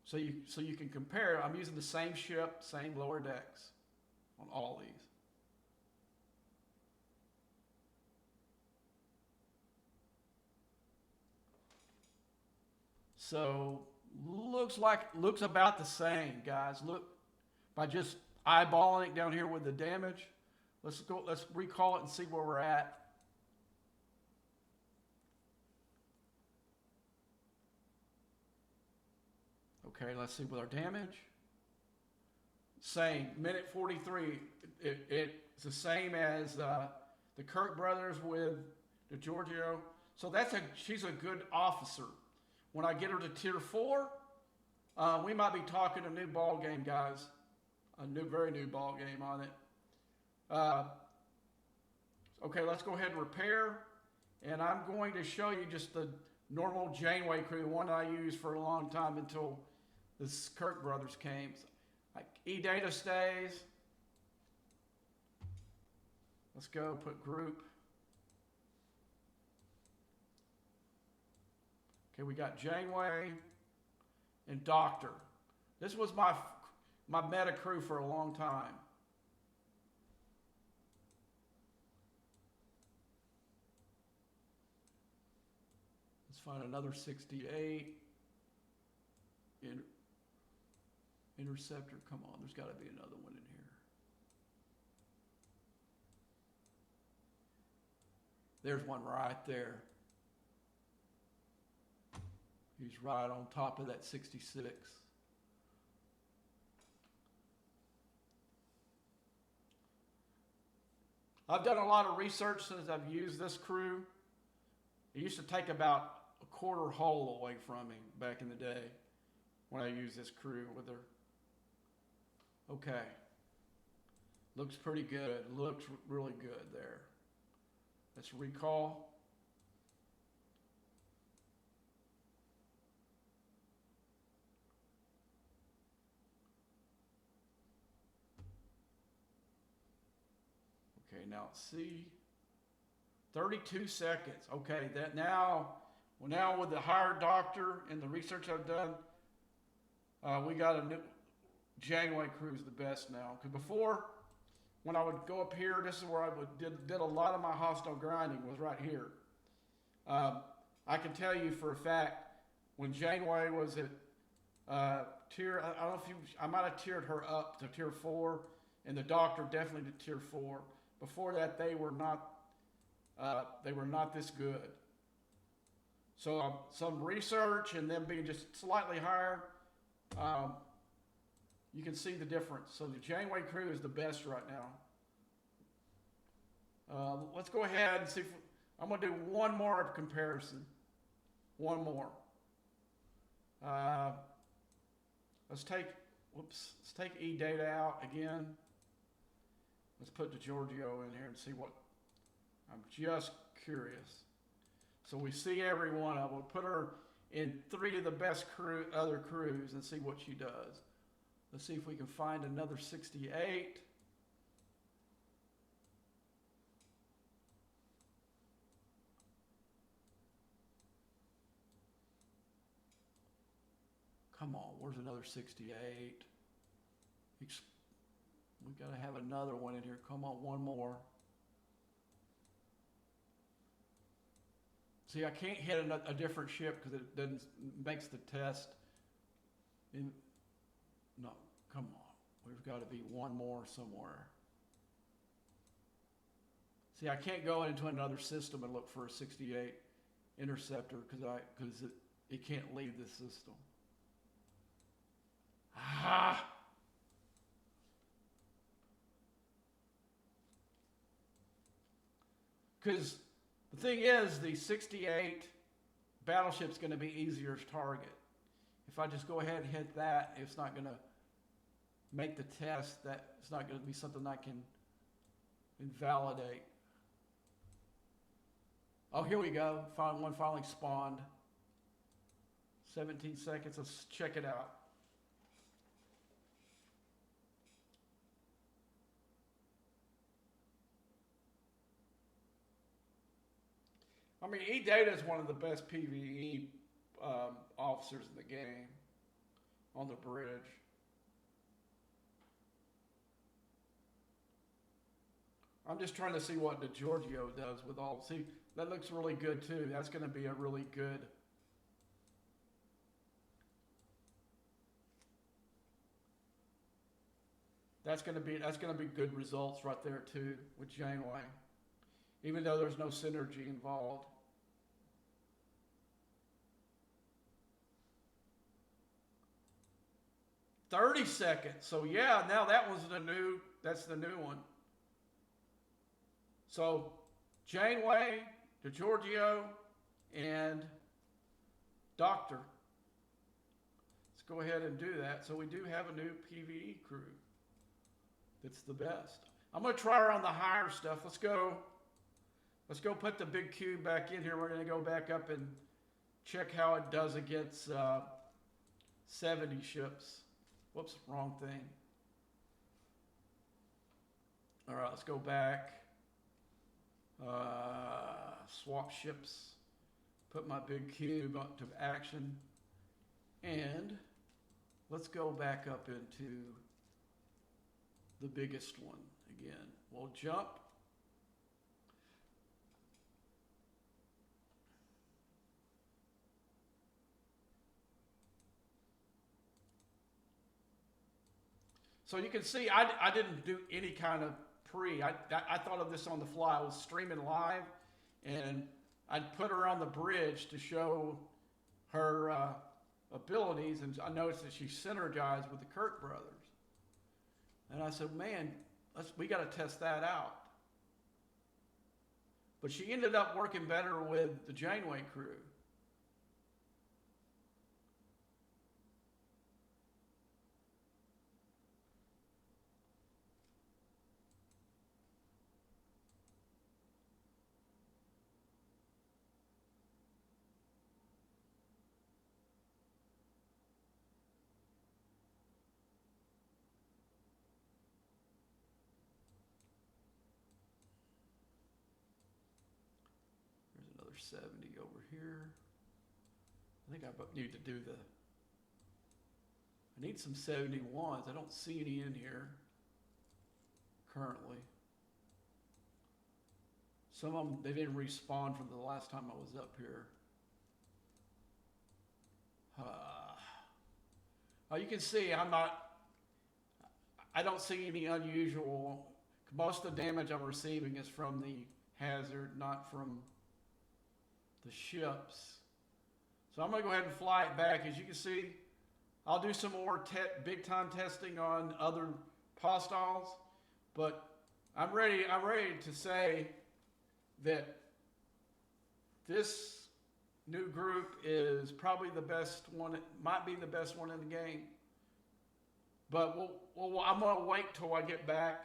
So you can compare. I'm using the same ship, same lower decks on all these. So looks about the same, guys. Look, by just eyeballing it down here with the damage, let's recall it and see where we're at. Okay, let's see with our damage. Same, minute 43. It's the same as the Kirk brothers with the Giorgio. So she's a good officer. When I get her to tier 4, we might be talking a new ball game, guys. Very new ball game on it. Okay, let's go ahead and repair. And I'm going to show you just the normal Janeway crew, the one I used for a long time until the Kirk brothers came. Like E-data stays. Let's go put group. Okay, we got Janeway and Doctor. This was my meta crew for a long time. Let's find another 68. Interceptor, come on, there's got to be another one in here. There's one right there. He's right on top of that 66. I've done a lot of research since I've used this crew. It used to take about a quarter hull away from me back in the day when I used this crew with her. Okay. Looks pretty good. Looks really good there. Let's recall. Okay, now see, 32 seconds. Okay, that now with the higher doctor and the research I've done, we got a new Janeway crew is the best now. Because before, when I would go up here, this is where I did a lot of my hostile grinding was right here. I can tell you for a fact when Janeway was at tier, I don't know if I might have tiered her up to tier 4, and the doctor definitely to tier 4. Before that, they were not this good. So some research and them being just slightly higher, you can see the difference. So the Janeway crew is the best right now. Let's go ahead and see if I'm going to do one more comparison. One more. Let's take E-data out again. Let's put the Giorgio in here and see what, I'm just curious. So we see every one of them. We'll put her in 3 of the best other crews and see what she does. Let's see if we can find another 68. Come on, where's another 68? We gotta have another one in here. Come on, one more. See, I can't hit a different ship because it doesn't makes the test. No, come on. There's got to be one more somewhere. See, I can't go into another system and look for a 68 interceptor because it can't leave this system. Ah! Because the thing is, the 68 battleship's going to be easier to target. If I just go ahead and hit that, it's not going to make the test. That it's not going to be something I can invalidate. Oh, here we go. One finally spawned. 17 seconds. Let's check it out. I mean, E Data is one of the best PvE officers in the game on the bridge. I'm just trying to see what DeGiorgio does with all. See, that looks really good too. That's going to be a really good. That's going to be good results right there too with Janeway, even though there's no synergy involved. "30 seconds. So yeah, now that's the new one. So Janeway, DeGiorgio, and Doctor. Let's go ahead and do that. So we do have a new PvE crew. That's the best. I'm gonna try her on the higher stuff. Let's go put the big cube back in here. We're gonna go back up and check how it does against 70 ships. Whoops, wrong thing. All right, let's go back. Swap ships. Put my big cube up to action. And let's go back up into the biggest one again. We'll jump. So you can see I didn't do any kind of pre. I thought of this on the fly. I was streaming live, and I'd put her on the bridge to show her abilities, and I noticed that she synergized with the Kirk brothers. And I said, man, we got to test that out. But she ended up working better with the Janeway crew. There's another 70 over here. I think I need to do I need some 71s. I don't see any in here currently. Some of them, they didn't respawn from the last time I was up here. You can see I don't see any unusual. Most of the damage I'm receiving is from the hazard, not from the ships. So I'm gonna go ahead and fly it back. As you can see, I'll do some more big time testing on other hostiles, but I'm ready to say that this new group is probably the best one. It might be the best one in the game. But I'm gonna wait till I get back.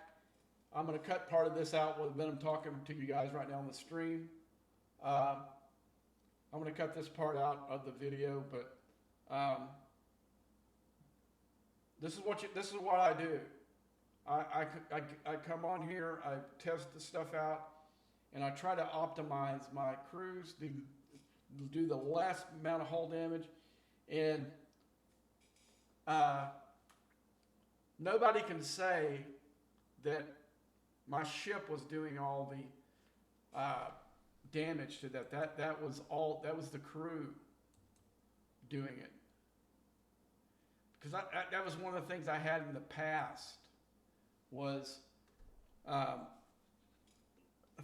I'm gonna cut part of this out when I'm talking to you guys right now on the stream. I'm gonna cut this part out of the video, but this is what I do. I come on here, I test the stuff out, and I try to optimize my crews, do the less amount of hull damage, and nobody can say that my ship was doing all the damage to that. That was the crew doing it. Because that was one of the things I had in the past was, I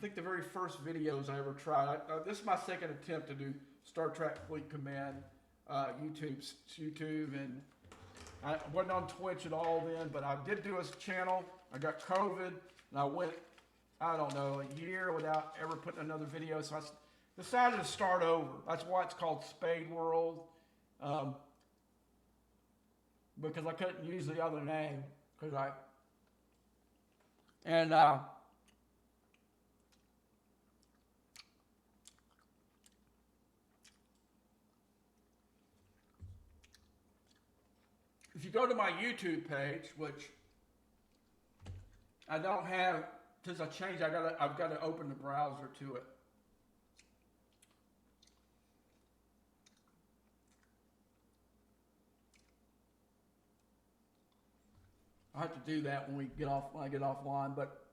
think the very first videos I ever tried, this is my second attempt to do Star Trek Fleet Command YouTube, and I wasn't on Twitch at all then, but I did do a channel. I got COVID, and I went, I don't know, a year without ever putting another video, so I decided to start over. That's why it's called Spade World, because I couldn't use the other name, go to my YouTube page, which I don't have, since I changed, I've got to open the browser to it. I have to do that when I get offline, but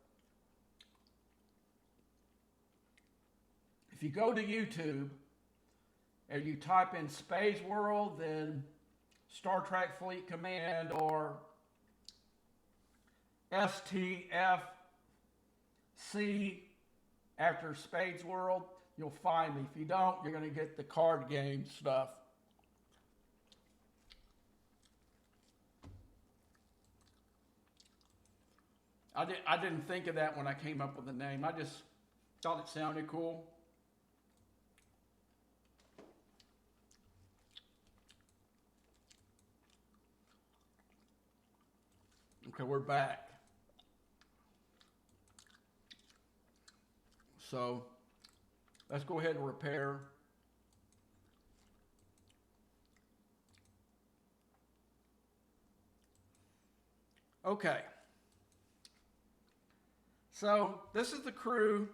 if you go to YouTube and you type in Space World, then Star Trek Fleet Command or STFC after Space World, you'll find me. If you don't, you're going to get the card game stuff. I didn't think of that when I came up with the name. I just thought it sounded cool. Okay, we're back. So let's go ahead and repair. Okay. So this is the crew.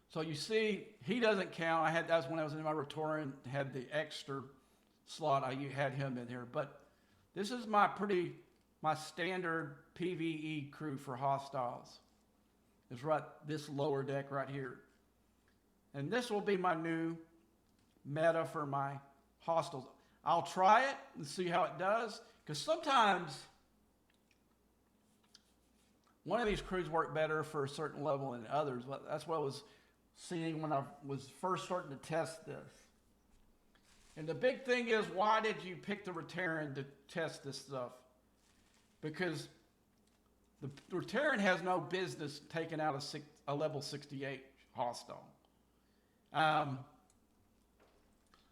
So you see, he doesn't count. That's when I was in my Rotorian, had the extra slot. I had him in here. But this is my standard PvE crew for hostiles. It's right this lower deck right here. And this will be my new meta for my hostiles. I'll try it and see how it does. Because sometimes one of these crews work better for a certain level than others. That's what I was seeing when I was first starting to test this. And the big thing is, why did you pick the Roterian to test this stuff? Because the Roterian has no business taking out a level 68 hostile.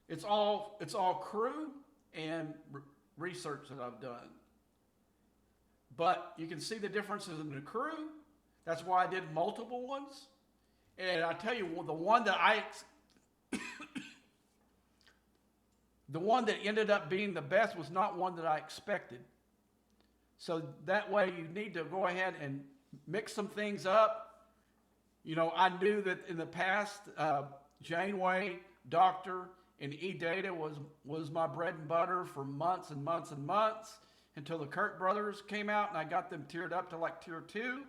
It's all crew and research that I've done. But you can see the differences in the crew. That's why I did multiple ones. And I tell you, the one that ended up being the best was not one that I expected. So that way you need to go ahead and mix some things up. You know, I knew that in the past, Janeway, Doctor, and E-Data was my bread and butter for months and months and months, until the Kirk brothers came out and I got them tiered up to like tier 2.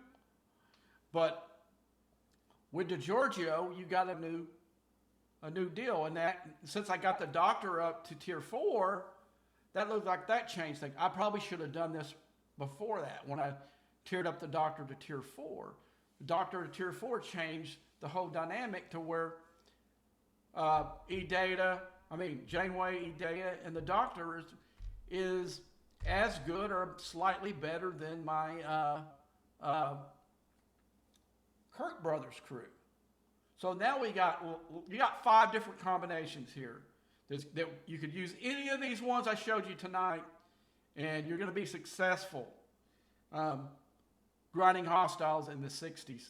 But with DiGiorgio, you got a new deal. And that, since I got the Doctor up to tier 4, that looked like that changed things. I probably should have done this before that, when I tiered up the Doctor to tier 4. The Doctor to tier 4 changed the whole dynamic to where Janeway, E-Data, and the Doctor is as good or slightly better than my Kirk Brothers crew. So now you got 5 different combinations here. That you could use any of these ones I showed you tonight, and you're going to be successful grinding hostiles in the 60s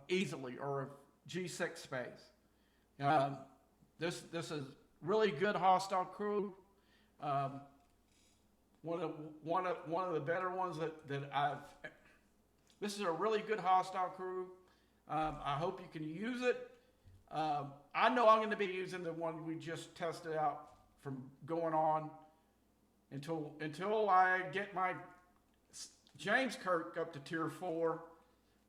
easily, or G6 space. This is really good hostile crew. One of the better ones that I've. This is a really good hostile crew. I hope you can use it. I know I'm going to be using the one we just tested out from going on until I get my James Kirk up to tier 4.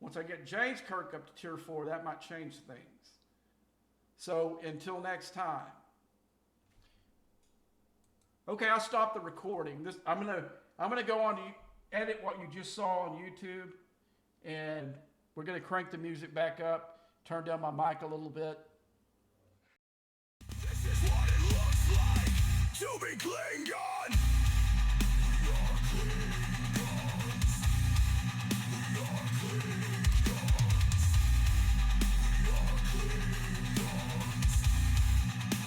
Once I get James Kirk up to tier 4, that might change things. So until next time. Okay, I'll stop the recording. I'm gonna go on to edit what you just saw on YouTube, and we're gonna crank the music back up, turn down my mic a little bit. This is what it looks like to be Klingon. We are Klingons. We are Klingons. We are Klingons.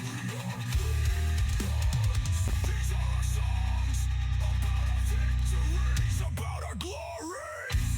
We are Klingons. These are our songs about our victories, about our glories.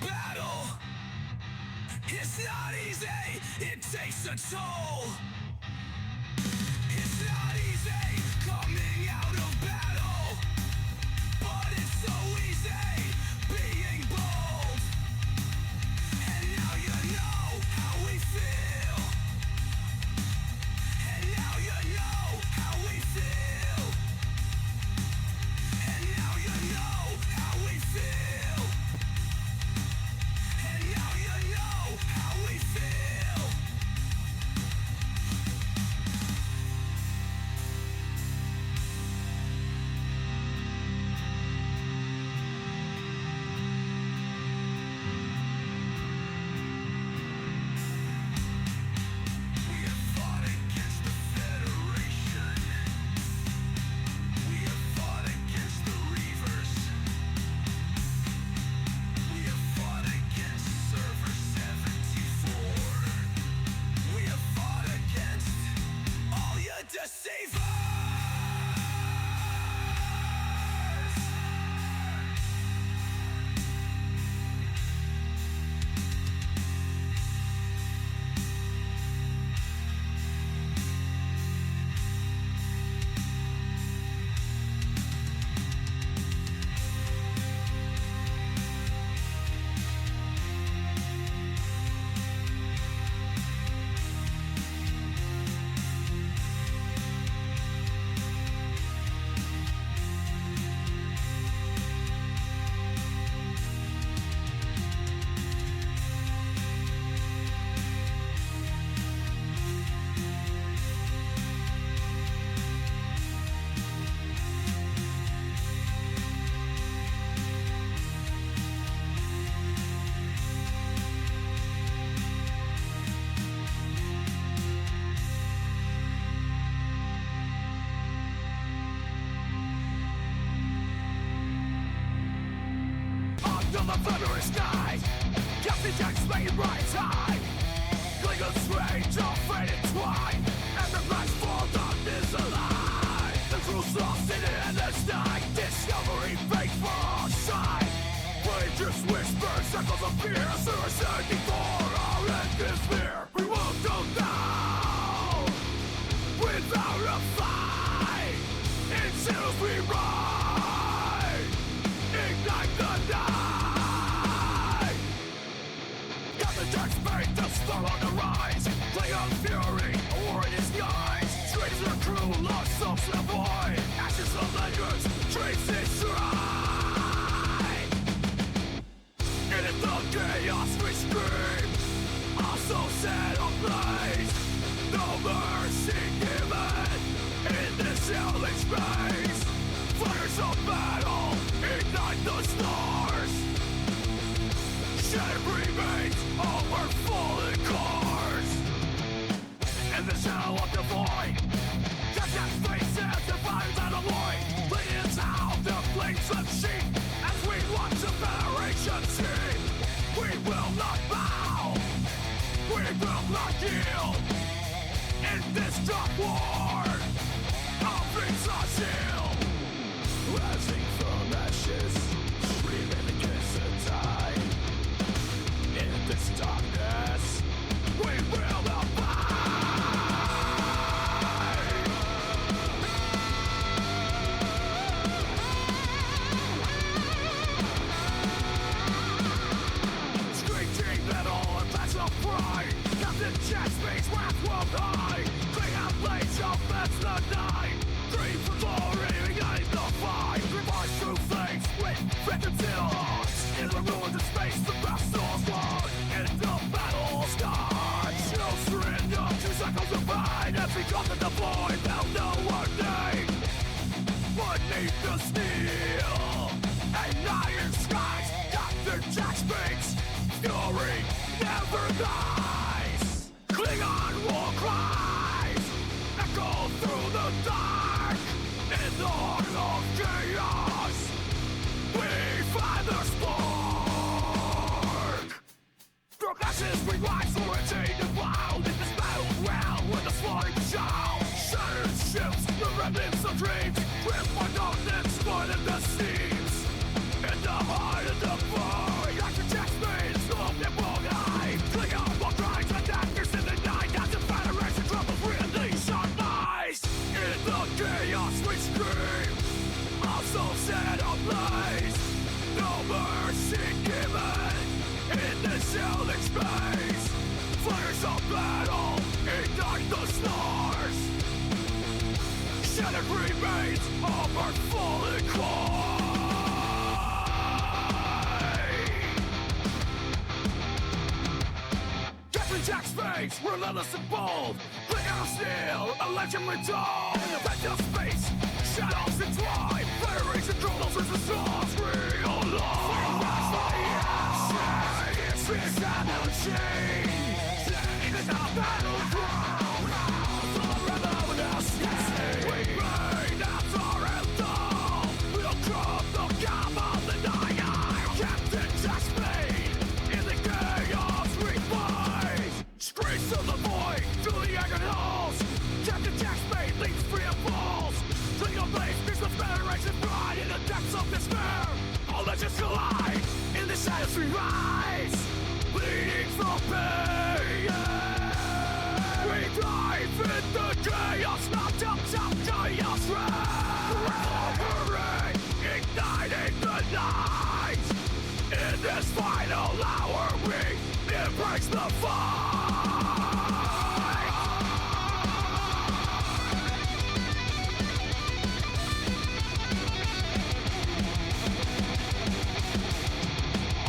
battle. It's not easy, it takes a toll. It's not easy coming out of battle, but it's so easy being bold. And now you know how we feel. And now you know how we feel. And now you know how we feel. And now you know how we feel. We have fought against the Federation. We have fought against the Reavers. We have fought against Server 74. We have fought against all your deceivers. Under the February skies, Captain Jack's making right high. Clingon's strange, all faded twine, and the match for dawn is alive. The crew's lost in the endless night. Discovery fakes for our side. Rangers whisper, circles of fear. Suicide before our end is near. We won't go down without a fight. In shadows we ride. Ignite the night. Captain Jack's fate, the storm on the rise. Play on fury, a war in his skies. Trains their crew, lost souls in the void. Ashes of legends, dreams destroyed. In the chaos we scream, also set on place. No mercy given in this hellish space. Fires of battle, ignite the stars. Shattered remains over fallen cars. In the shadow of the void, Jack's faces divides and avoid. Leading out the flames of sheep as we watch the Federation sing. We will not bow, we will not yield. In this dark war, our things are sealed. Rising from ashes, screaming against the tide. In this darkness, we will abide. Screeching metal and flash of pride. Captain Jack's face wrath will hide. Bring out blades of fence the night. Dream for glory, ignite the fight. Revive true flames with victims in our hearts. In the ruins of space, the vessel's lost. In the battle scars. No surrender, 2 cycles of pride. As we come to the void, they'll know our name. Beneath the steel and iron skies, Captain Jack speaks. Fury never dies. Klingon war cries echo through the dark. In the heart of chaos, we find the spark. From ashes we rise for a chain of wild. In this battleground where the slaughtered shout. Shattered ships, the remnants of dreams. Grim by darkness, blood in the seams. In the heart of the void, Captain Jack speaks. veins, armor falling Captain Jack's face, relentless and bold. Click out of steel, a legend retold. In the vent of space, shadows entwine. Flaring controls as the stars realign. We rise from the ashes, it's energy. It's our battleground, forever now stay. We burn out our anthem. We'll crop the gamma, the night. Captain Jack's fate, in the chaos we fight. Screams to the void, through the agony halls. Captain Jack's fate leaps free and falls. To your place, there's the Federation pride. In the depths of despair, all legends collide. In the shadows we rise, bleeding from pain. We dive in the chaos, not up chaos hovering, igniting the night. In this final hour, we embrace the fight.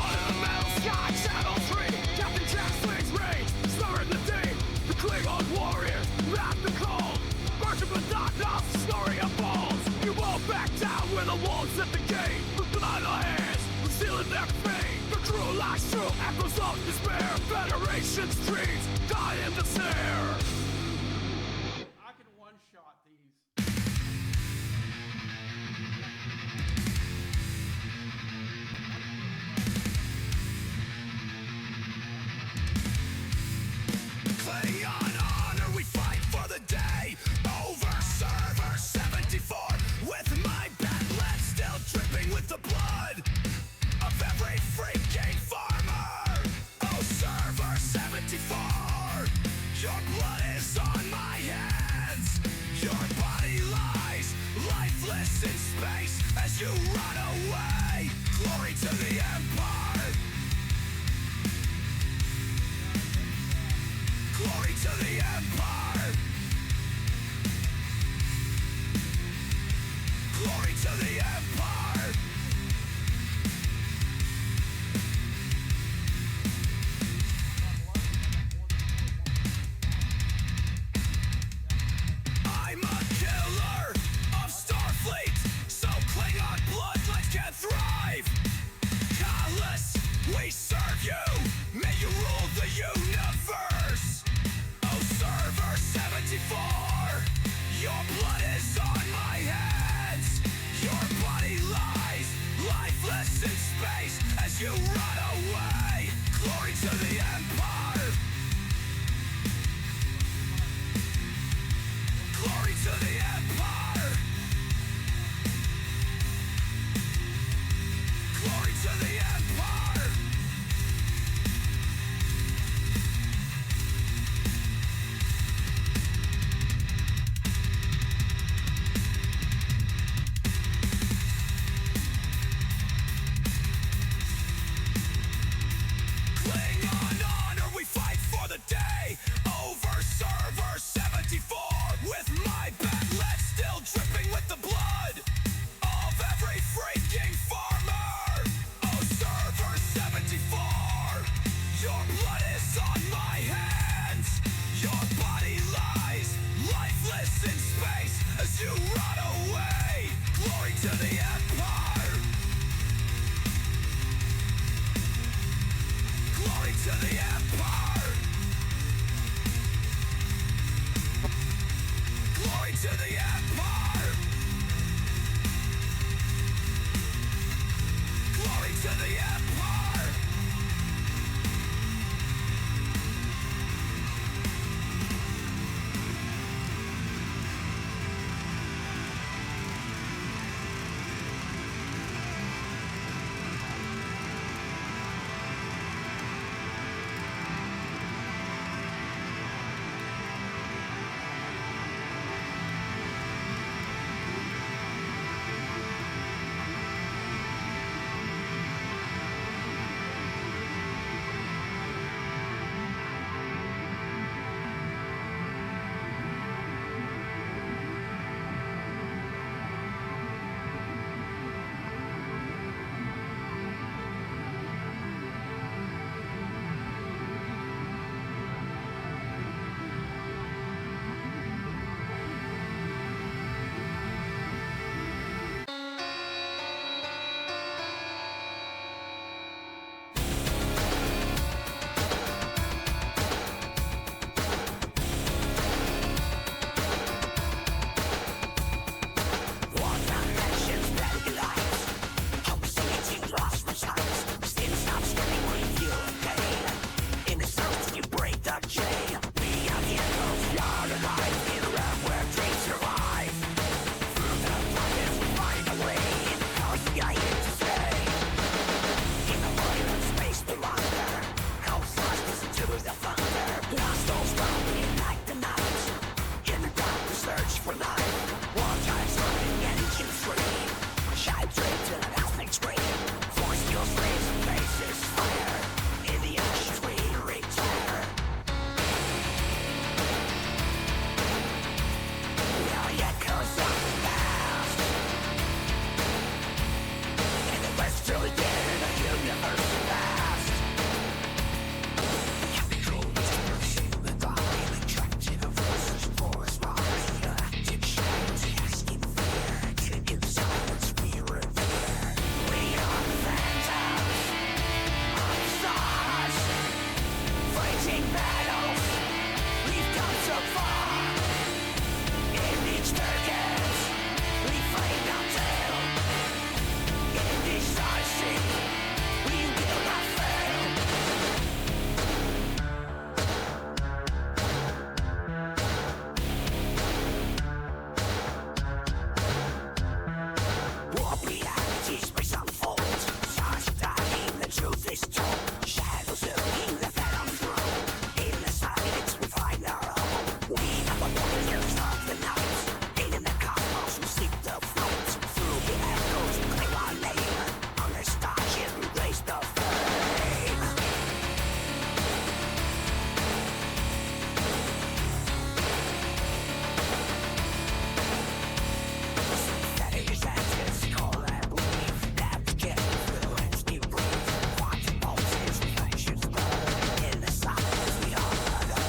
Under the metal sky, shadows free. Captain Jack slings rage, stirring the deep. The Klingon warriors, at the cold. Worship the darkness, snoring of balls. You won't back down when the walls at the gate. With blood on hands, we're sealing their fate. The crew lies true, echoes of despair. Federation's dreams die in the snare. I can one-shot these. Klingon honor, we fight for the day. Over server 74. With my battlet still dripping with the blood of every freaking farmer. Oh, server 74. Your blood is on my hands. Your body lies lifeless in space as you run away. Glory to the Empire. Glory to the Empire. Glory to the Empire. I'm a killer of Starfleet, so Klingon bloodlines can thrive. Callous, we serve you. May you rule the universe. Oh, server 74, your blood is on my hands. Your body lies lifeless in space as you run away. Glory to the Empire. Glory to the Empire. Glory to the Empire. Still again in a universe past. Chemical dispersion with the highly trapped in a versus force while radioactive shields asking fear. In silence we revere. We are the phantoms of stars. Fighting battles we've come so far. In each target we find our tale. In this odyssey we will not fail. Warp reality.